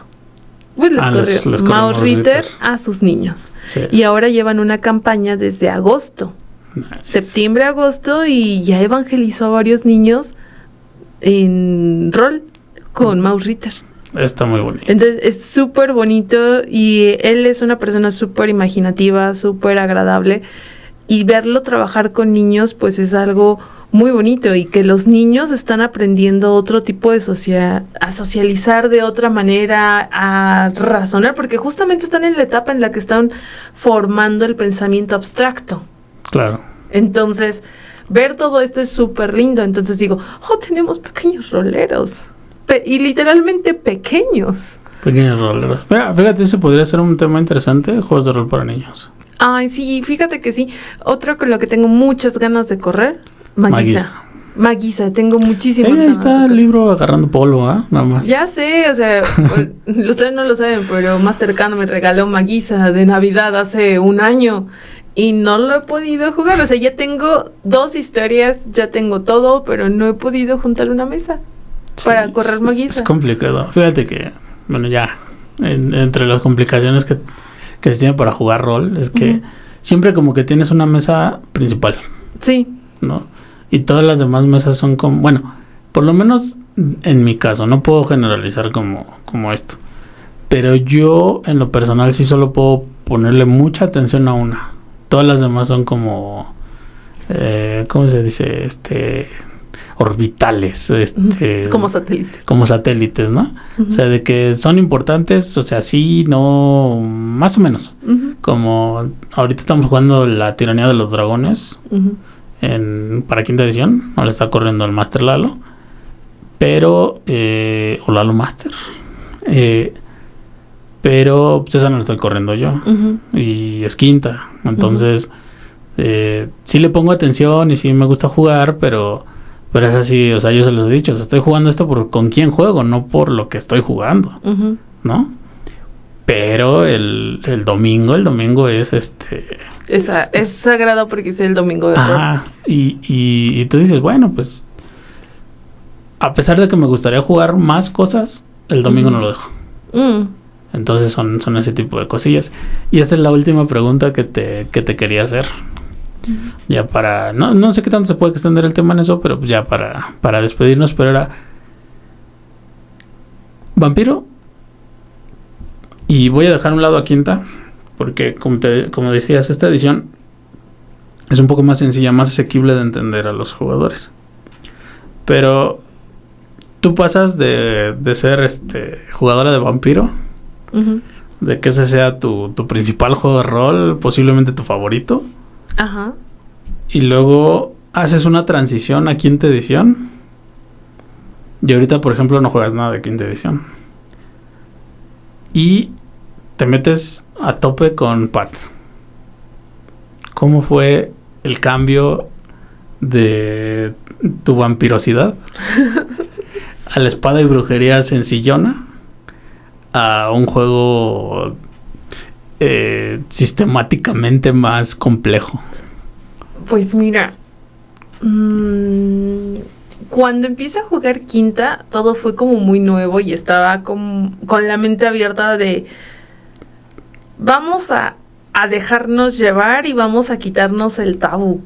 S1: Pues les corrió Mouse Ritter a sus niños. Sí. Y ahora llevan una campaña desde agosto. Septiembre, agosto, y ya evangelizó a varios niños en rol con Mouse Ritter.
S2: Está muy bonito.
S1: Entonces es súper bonito y él es una persona súper imaginativa, súper agradable, y verlo trabajar con niños pues es algo muy bonito, y que los niños están aprendiendo otro tipo de a socializar de otra manera, a razonar, porque justamente están en la etapa en la que están formando el pensamiento abstracto.
S2: Claro.
S1: Entonces, ver todo esto es súper lindo. Entonces digo, tenemos pequeños roleros. Y literalmente pequeños.
S2: Pequeños roleros. Mira, fíjate, ese podría ser un tema interesante, juegos de rol para niños.
S1: Ay, sí, fíjate que sí. Otro con lo que tengo muchas ganas de correr, Maguisa, tengo muchísimas ganas.
S2: Ahí está el libro agarrando polvo, nada más.
S1: Ya sé, o sea, ustedes no lo saben, pero Mastercard me regaló Maguisa de Navidad hace un año y no lo he podido jugar. O sea, ya tengo 2 historias, ya tengo todo, pero no he podido juntar una mesa para correr Maguisa.
S2: Es complicado. Fíjate que, bueno, ya, entre las complicaciones que se tiene para jugar rol, es que siempre como que tienes una mesa principal.
S1: Sí.
S2: ¿No? Y todas las demás mesas son como... Bueno, por lo menos en mi caso, no puedo generalizar como esto. Pero yo, en lo personal, sí solo puedo ponerle mucha atención a una. Todas las demás son como... ¿cómo se dice? Orbitales.
S1: Como satélites.
S2: Como satélites, ¿no? O sea, de que son importantes, o sea, sí, no... Más o menos. Como ahorita estamos jugando la Tiranía de los Dragones. Para quinta edición, no le está corriendo el Master Lalo, pero o Lalo Master, pero pues esa no la estoy corriendo yo, y es quinta, entonces sí le pongo atención y sí me gusta jugar, pero es así, o sea, yo se los he dicho, o sea, estoy jugando esto por con quién juego, no por lo que estoy jugando, ¿no? Pero el domingo es
S1: es sagrado porque es el domingo de rol.
S2: Y tú dices, bueno, pues a pesar de que me gustaría jugar más cosas, el domingo no lo dejo. Entonces son ese tipo de cosillas. Y esta es la última pregunta que te quería hacer. Ya para... No sé qué tanto se puede extender el tema en eso, pero pues ya para despedirnos, pero era... ¿Vampiro? Y voy a dejar a un lado a quinta, porque como decías, esta edición es un poco más sencilla, más asequible de entender a los jugadores. Pero tú pasas de ser jugadora de Vampiro, de que ese sea tu principal juego de rol, posiblemente tu favorito.
S1: Ajá.
S2: Y luego haces una transición a quinta edición. Y ahorita, por ejemplo, no juegas nada de quinta edición. Y te metes a tope con Pat. ¿Cómo fue el cambio de tu vampirosidad a la espada y brujería sencillona a un juego sistemáticamente más complejo?
S1: Pues mira, cuando empiezo a jugar quinta, todo fue como muy nuevo y estaba con la mente abierta de vamos a dejarnos llevar y vamos a quitarnos el tabú.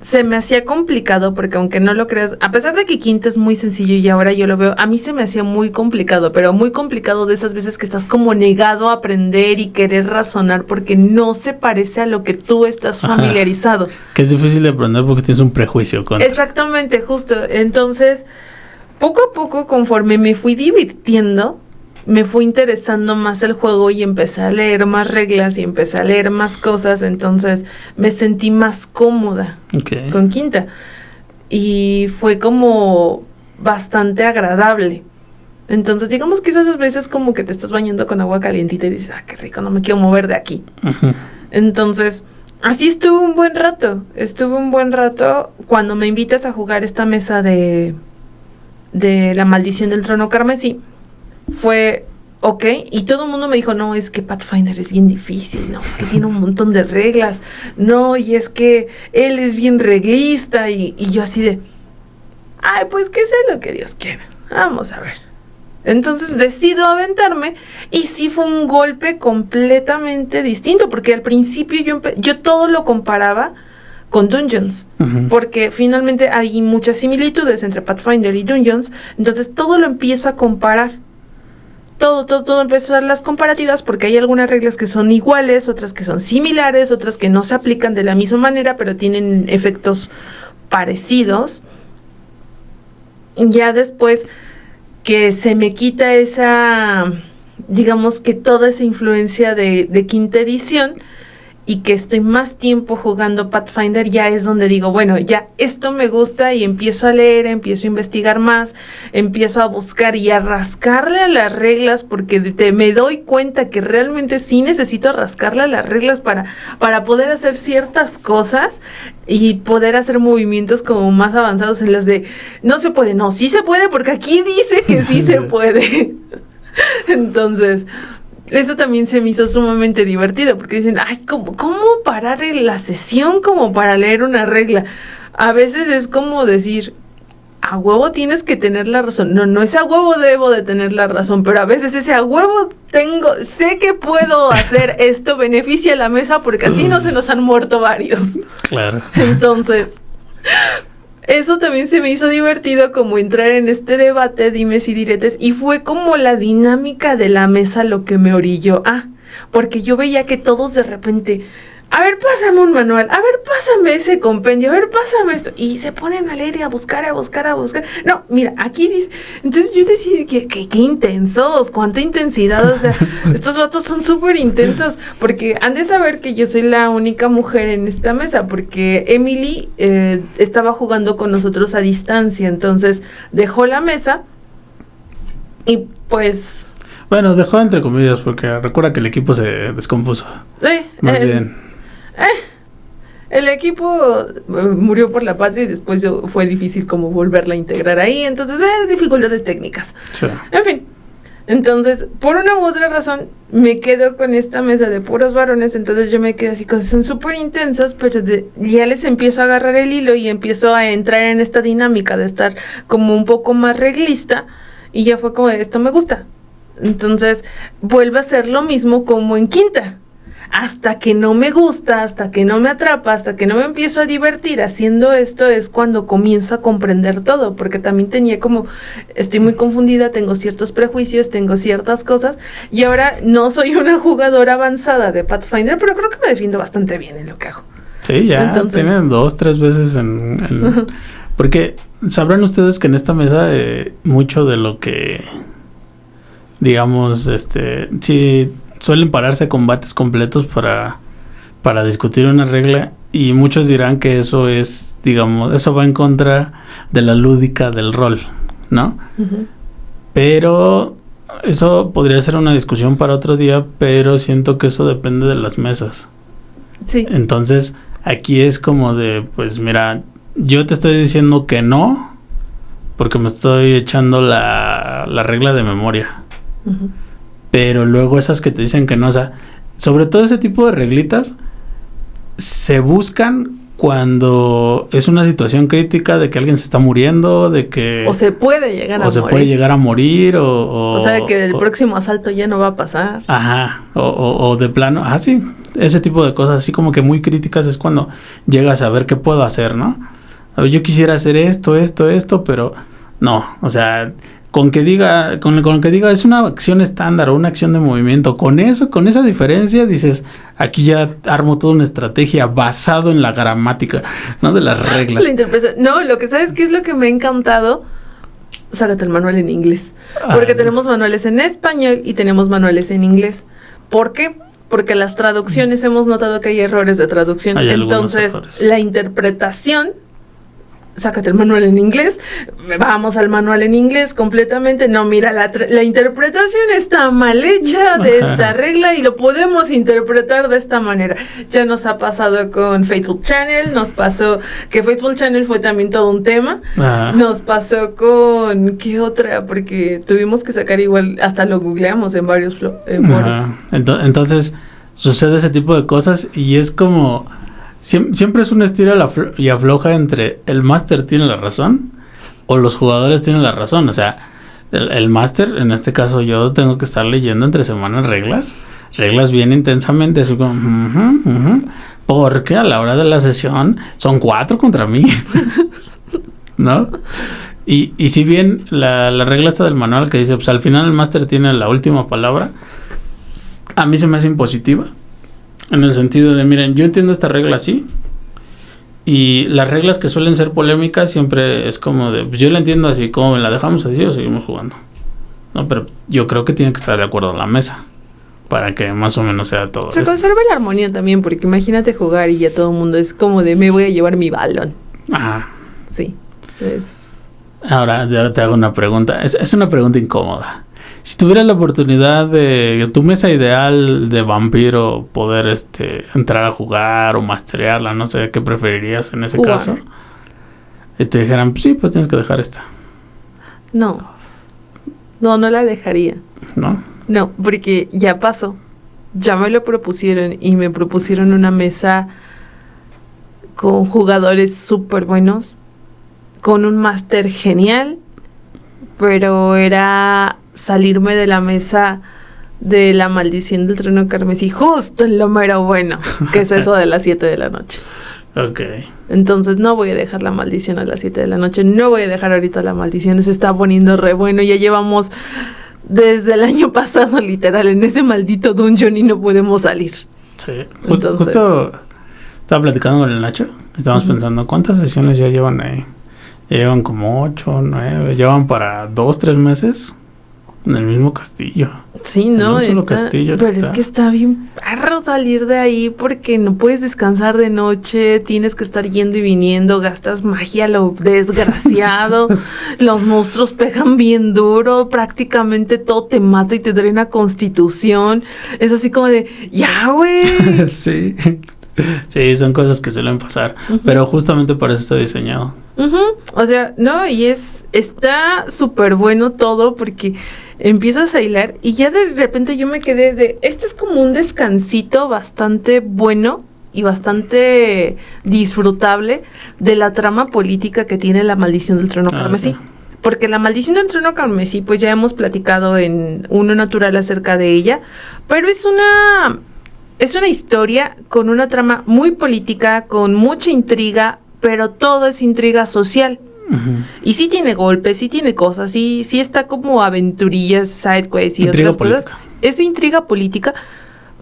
S1: Se me hacía complicado porque aunque no lo creas, a pesar de que quinta es muy sencillo y ahora yo lo veo, a mí se me hacía muy complicado, pero muy complicado de esas veces que estás como negado a aprender y querer razonar porque no se parece a lo que tú estás familiarizado.
S2: Que es difícil de aprender porque tienes un prejuicio contra.
S1: Exactamente, justo. Entonces, poco a poco, conforme me fui divirtiendo, me fue interesando más el juego y empecé a leer más reglas y empecé a leer más cosas, entonces me sentí más cómoda con quinta y fue como bastante agradable. Entonces digamos que esas veces como que te estás bañando con agua calientita y dices, qué rico, no me quiero mover de aquí. Entonces así estuve un buen rato cuando me invitas a jugar esta mesa de la maldición del trono carmesí. Fue ok, y todo el mundo me dijo, no, es que Pathfinder es bien difícil, no, es que tiene un montón de reglas, no, y es que él es bien reglista, y yo así de, pues que sea lo que Dios quiera, vamos a ver. Entonces decido aventarme, y sí fue un golpe completamente distinto, porque al principio yo todo lo comparaba con Dungeons, porque finalmente hay muchas similitudes entre Pathfinder y Dungeons, entonces todo lo empiezo a comparar. Todo empezó a dar las comparativas porque hay algunas reglas que son iguales, otras que son similares, otras que no se aplican de la misma manera, pero tienen efectos parecidos. Ya después que se me quita esa, digamos que toda esa influencia de quinta edición, y que estoy más tiempo jugando Pathfinder, ya es donde digo, bueno, ya esto me gusta y empiezo a leer, empiezo a investigar más, empiezo a buscar y a rascarle a las reglas, porque me doy cuenta que realmente sí necesito rascarle a las reglas para poder hacer ciertas cosas y poder hacer movimientos como más avanzados en las de no se puede, no, sí se puede, porque aquí dice que sí se puede. Entonces, eso también se me hizo sumamente divertido, porque dicen, ay, ¿cómo parar la sesión como para leer una regla? A veces es como decir, a huevo tienes que tener la razón. No es a huevo debo de tener la razón, pero a veces ese a huevo sé que puedo hacer esto, beneficia a la mesa, porque así no se nos han muerto varios.
S2: Claro.
S1: Entonces, eso también se me hizo divertido, como entrar en este debate, dimes y diretes, y fue como la dinámica de la mesa lo que me orilló. Porque yo veía que todos de repente, a ver, pásame un manual, a ver, pásame ese compendio, a ver, pásame esto, y se ponen a leer y a buscar. No, mira, aquí dice. Entonces yo decía que intensos, cuánta intensidad, o sea, estos vatos son súper intensos, porque han de saber que yo soy la única mujer en esta mesa, porque Emily estaba jugando con nosotros a distancia, entonces dejó la mesa y pues...
S2: Bueno, dejó entre comillas, porque recuerda que el equipo se descompuso. Más bien.
S1: El equipo murió por la patria y después fue difícil como volverla a integrar ahí, entonces dificultades técnicas.
S2: Sí.
S1: En fin, entonces por una u otra razón me quedo con esta mesa de puros varones, entonces yo me quedo así, cosas son súper intensas, pero ya les empiezo a agarrar el hilo y empiezo a entrar en esta dinámica de estar como un poco más reglista, y ya fue como, esto me gusta. Entonces vuelve a ser lo mismo como en quinta. Hasta que no me gusta, hasta que no me atrapa, hasta que no me empiezo a divertir haciendo esto, es cuando comienzo a comprender todo, porque también tenía como, estoy muy confundida, tengo ciertos prejuicios, tengo ciertas cosas, y ahora no soy una jugadora avanzada de Pathfinder, pero creo que me defiendo bastante bien en lo que hago.
S2: Sí, ya. Entonces, tienen 2-3 veces en porque sabrán ustedes que en esta mesa mucho de lo que, digamos, sí, suelen pararse combates completos para discutir una regla, y muchos dirán que eso es, digamos, eso va en contra de la lúdica del rol, ¿no? Uh-huh. Pero eso podría ser una discusión para otro día, pero siento que eso depende de las mesas.
S1: Sí.
S2: Entonces, aquí es como de, pues mira, yo te estoy diciendo que no, porque me estoy echando la regla de memoria. Uh-huh. Pero luego esas que te dicen que no, o sea, sobre todo ese tipo de reglitas se buscan cuando es una situación crítica de que alguien se está muriendo, de que...
S1: O se puede llegar a morir.
S2: O se puede llegar a morir,
S1: o sea, que el próximo asalto ya no va a pasar.
S2: Ajá, o de plano, sí, ese tipo de cosas así como que muy críticas es cuando llegas a ver qué puedo hacer, ¿no? A ver, yo quisiera hacer esto, pero no, o sea... Con que diga es una acción estándar o una acción de movimiento, con esa diferencia dices, aquí ya armo toda una estrategia basado en la gramática, ¿no? De las reglas.
S1: La interpretación. No, lo que sabes que es lo que me ha encantado, sácate el manual en inglés. Porque tenemos manuales en español y tenemos manuales en inglés. ¿Por qué? Porque las traducciones hemos notado que hay errores de traducción. Entonces, la interpretación, sácate el manual en inglés, vamos al manual en inglés completamente. No, mira, la interpretación está mal hecha de esta regla y lo podemos interpretar de esta manera. Ya nos ha pasado con Faithful Channel, nos pasó que Faithful Channel fue también todo un tema. Nos pasó con, ¿qué otra? Porque tuvimos que sacar igual, hasta lo googleamos en varios foros.
S2: Entonces, sucede ese tipo de cosas y es como... Siempre es un estilo y afloja entre el máster tiene la razón o los jugadores tienen la razón. O sea, el máster, en este caso yo tengo que estar leyendo entre semanas reglas bien intensamente, así como porque a la hora de la sesión son 4 contra mí, ¿no? Y si bien la regla está del manual que dice, pues al final el máster tiene la última palabra, a mí se me hace impositiva. En el sentido de, miren, yo entiendo esta regla así, y las reglas que suelen ser polémicas siempre es como de, pues yo la entiendo así, ¿cómo me la dejamos así o seguimos jugando? No, pero yo creo que tiene que estar de acuerdo en la mesa, para que más o menos sea todo
S1: Se
S2: esto.
S1: conserva la armonía también, porque imagínate jugar y ya todo el mundo es como de me voy a llevar mi balón.
S2: Ajá.
S1: Sí,
S2: Ahora te hago una pregunta. Es una pregunta incómoda. Si tuvieras la oportunidad de tu mesa ideal de vampiro poder entrar a jugar o masterearla, no sé qué preferirías en ese
S1: Jugar.
S2: caso. Y te dijeran, pues sí, pues tienes que dejar esta.
S1: No la dejaría.
S2: ¿No?
S1: No, porque ya pasó. Ya me lo propusieron y me propusieron una mesa con jugadores súper buenos, con un máster genial, pero era salirme de la mesa de la maldición del trono carmesí justo en lo mero bueno, que es eso de las 7 de la noche.
S2: Ok.
S1: Entonces no voy a dejar la maldición a las 7 de la noche, no voy a dejar ahorita la maldición, se está poniendo re bueno, ya llevamos desde el año pasado literal en ese maldito dungeon y no podemos salir.
S2: Sí.
S1: Entonces,
S2: Justo estaba platicando con el Nacho, estábamos pensando, ¿cuántas sesiones ya llevan ahí? Ya llevan como 8, 9, llevan para 2, 3 meses en el mismo castillo.
S1: sí, no,
S2: en un solo castillo
S1: pero
S2: está.
S1: es que está bien perro salir de ahí porque no puedes descansar de noche, tienes que estar yendo y viniendo, gastas magia lo desgraciado, los monstruos pegan bien duro, prácticamente todo te mata y te drena constitución, es así como de, ya güey.
S2: Sí. Sí, son cosas que suelen pasar, pero justamente para eso está diseñado.
S1: O sea, no, y está súper bueno todo porque empiezas a hilar y ya de repente yo me quedé de, esto es como un descansito bastante bueno y bastante disfrutable de la trama política que tiene la maldición del trono carmesí.
S2: Sí.
S1: Porque la maldición del trono carmesí, pues ya hemos platicado en Uno Natural acerca de ella, pero es una historia con una trama muy política, con mucha intriga, pero todo es intriga social. Y sí tiene golpes, sí tiene cosas, sí está como aventurillas, sidequests y
S2: Intriga
S1: otras
S2: política.
S1: cosas. Es intriga política,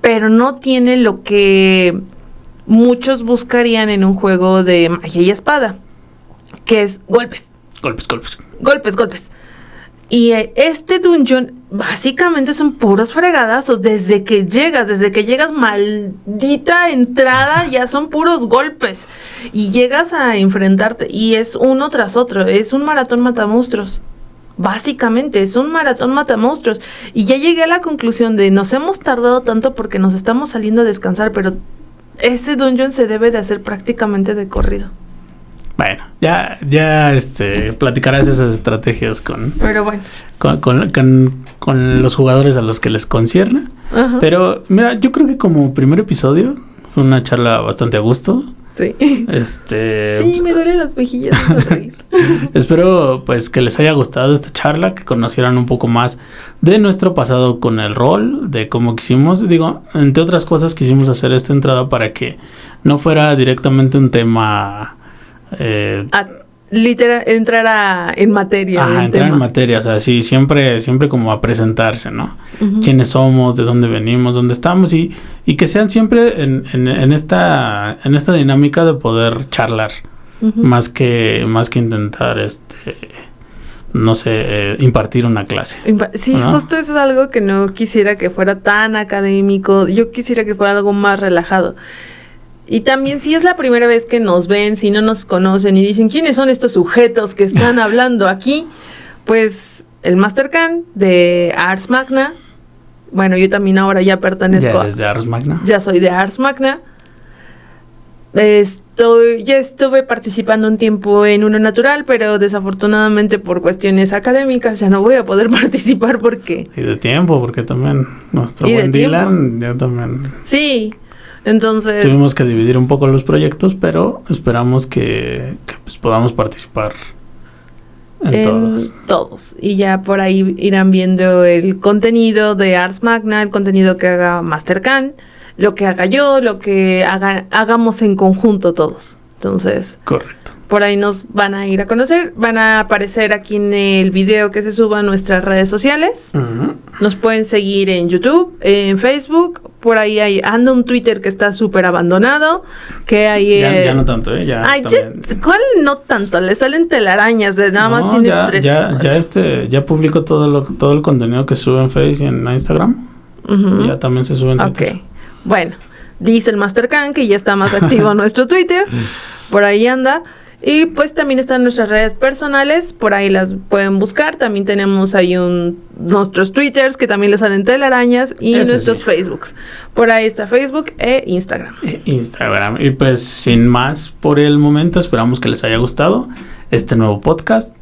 S1: pero no tiene lo que muchos buscarían en un juego de magia y espada, que es golpes. Golpes. Y este dungeon básicamente son puros fregadazos. Desde que llegas, maldita entrada, ya son puros golpes. Y llegas a enfrentarte y es uno tras otro. Es un maratón matamonstruos. Básicamente es un maratón matamonstruos. Y ya llegué a la conclusión de nos hemos tardado tanto porque nos estamos saliendo a descansar, pero ese dungeon se debe de hacer prácticamente de corrido.
S2: Bueno, ya platicarás esas estrategias
S1: Pero bueno.
S2: con los jugadores a los que les concierne.
S1: Ajá.
S2: Pero mira, yo creo que como primer episodio fue una charla bastante a gusto.
S1: Sí.
S2: Sí,
S1: me duelen las mejillas de reír.
S2: Espero pues que les haya gustado esta charla, que conocieran un poco más de nuestro pasado con el rol, de cómo quisimos, entre otras cosas quisimos hacer esta entrada para que no fuera directamente un tema
S1: Literal, entrar en materia.
S2: Ajá, entrar en materia, o sea, sí, siempre como a presentarse, ¿no? Quiénes somos, de dónde venimos, dónde estamos y que sean siempre en esta dinámica de poder charlar, más que intentar no sé, impartir una clase.
S1: Sí, ¿no? Justo eso es algo que no quisiera que fuera tan académico, yo quisiera que fuera algo más relajado. Y también si es la primera vez que nos ven, si no nos conocen y dicen ¿quiénes son estos sujetos que están hablando aquí? Pues el Master Can de Ars Magna. Bueno, yo también ahora ya pertenezco
S2: ¿Ya eres de Ars Magna?
S1: Ya soy de Ars Magna. Ya estuve participando un tiempo en Uno Natural, pero desafortunadamente por cuestiones académicas ya no voy a poder participar porque...
S2: Y de tiempo, porque también nuestro buen Dylan ya también...
S1: Sí. Entonces
S2: tuvimos que dividir un poco los proyectos, pero esperamos que pues podamos participar en
S1: todos. Y ya por ahí irán viendo el contenido de Ars Magna, el contenido que haga Master Can, lo que haga yo, lo que hagamos en conjunto todos. Entonces,
S2: correcto.
S1: Por ahí nos van a ir a conocer, van a aparecer aquí en el video que se suba a nuestras redes sociales. Nos pueden seguir en YouTube, en Facebook, por ahí anda un Twitter que está súper abandonado, que hay...
S2: Ya no tanto, ya.
S1: Ay, ¿cuál no tanto? Le salen telarañas, nada más tiene 3.
S2: Ya publico todo el contenido que sube en Facebook y en Instagram.
S1: Ujú.
S2: Ya también se sube en Twitter.
S1: Ok. Bueno, dice el Master Can que ya está más activo nuestro Twitter. Por ahí anda. Y pues también están nuestras redes personales, por ahí las pueden buscar. También tenemos ahí nuestros Twitters que también les salen telarañas y
S2: Eso
S1: nuestros
S2: sí.
S1: Facebooks. Por ahí está Facebook e Instagram.
S2: Instagram. Y pues sin más por el momento, esperamos que les haya gustado este nuevo podcast.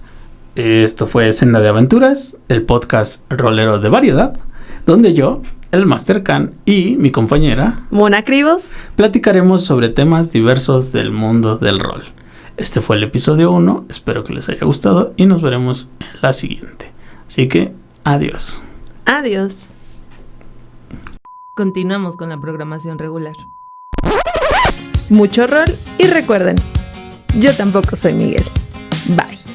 S2: Esto fue Senda de Aventuras, el podcast rolero de variedad, donde yo, el Master Can y mi compañera
S1: Mona Cribos.
S2: platicaremos sobre temas diversos del mundo del rol. Este fue el episodio 1, espero que les haya gustado y nos veremos en la siguiente. Así que, adiós.
S1: Adiós.
S3: Continuamos con la programación regular.
S1: Mucho rol y recuerden, yo tampoco soy Miguel. Bye.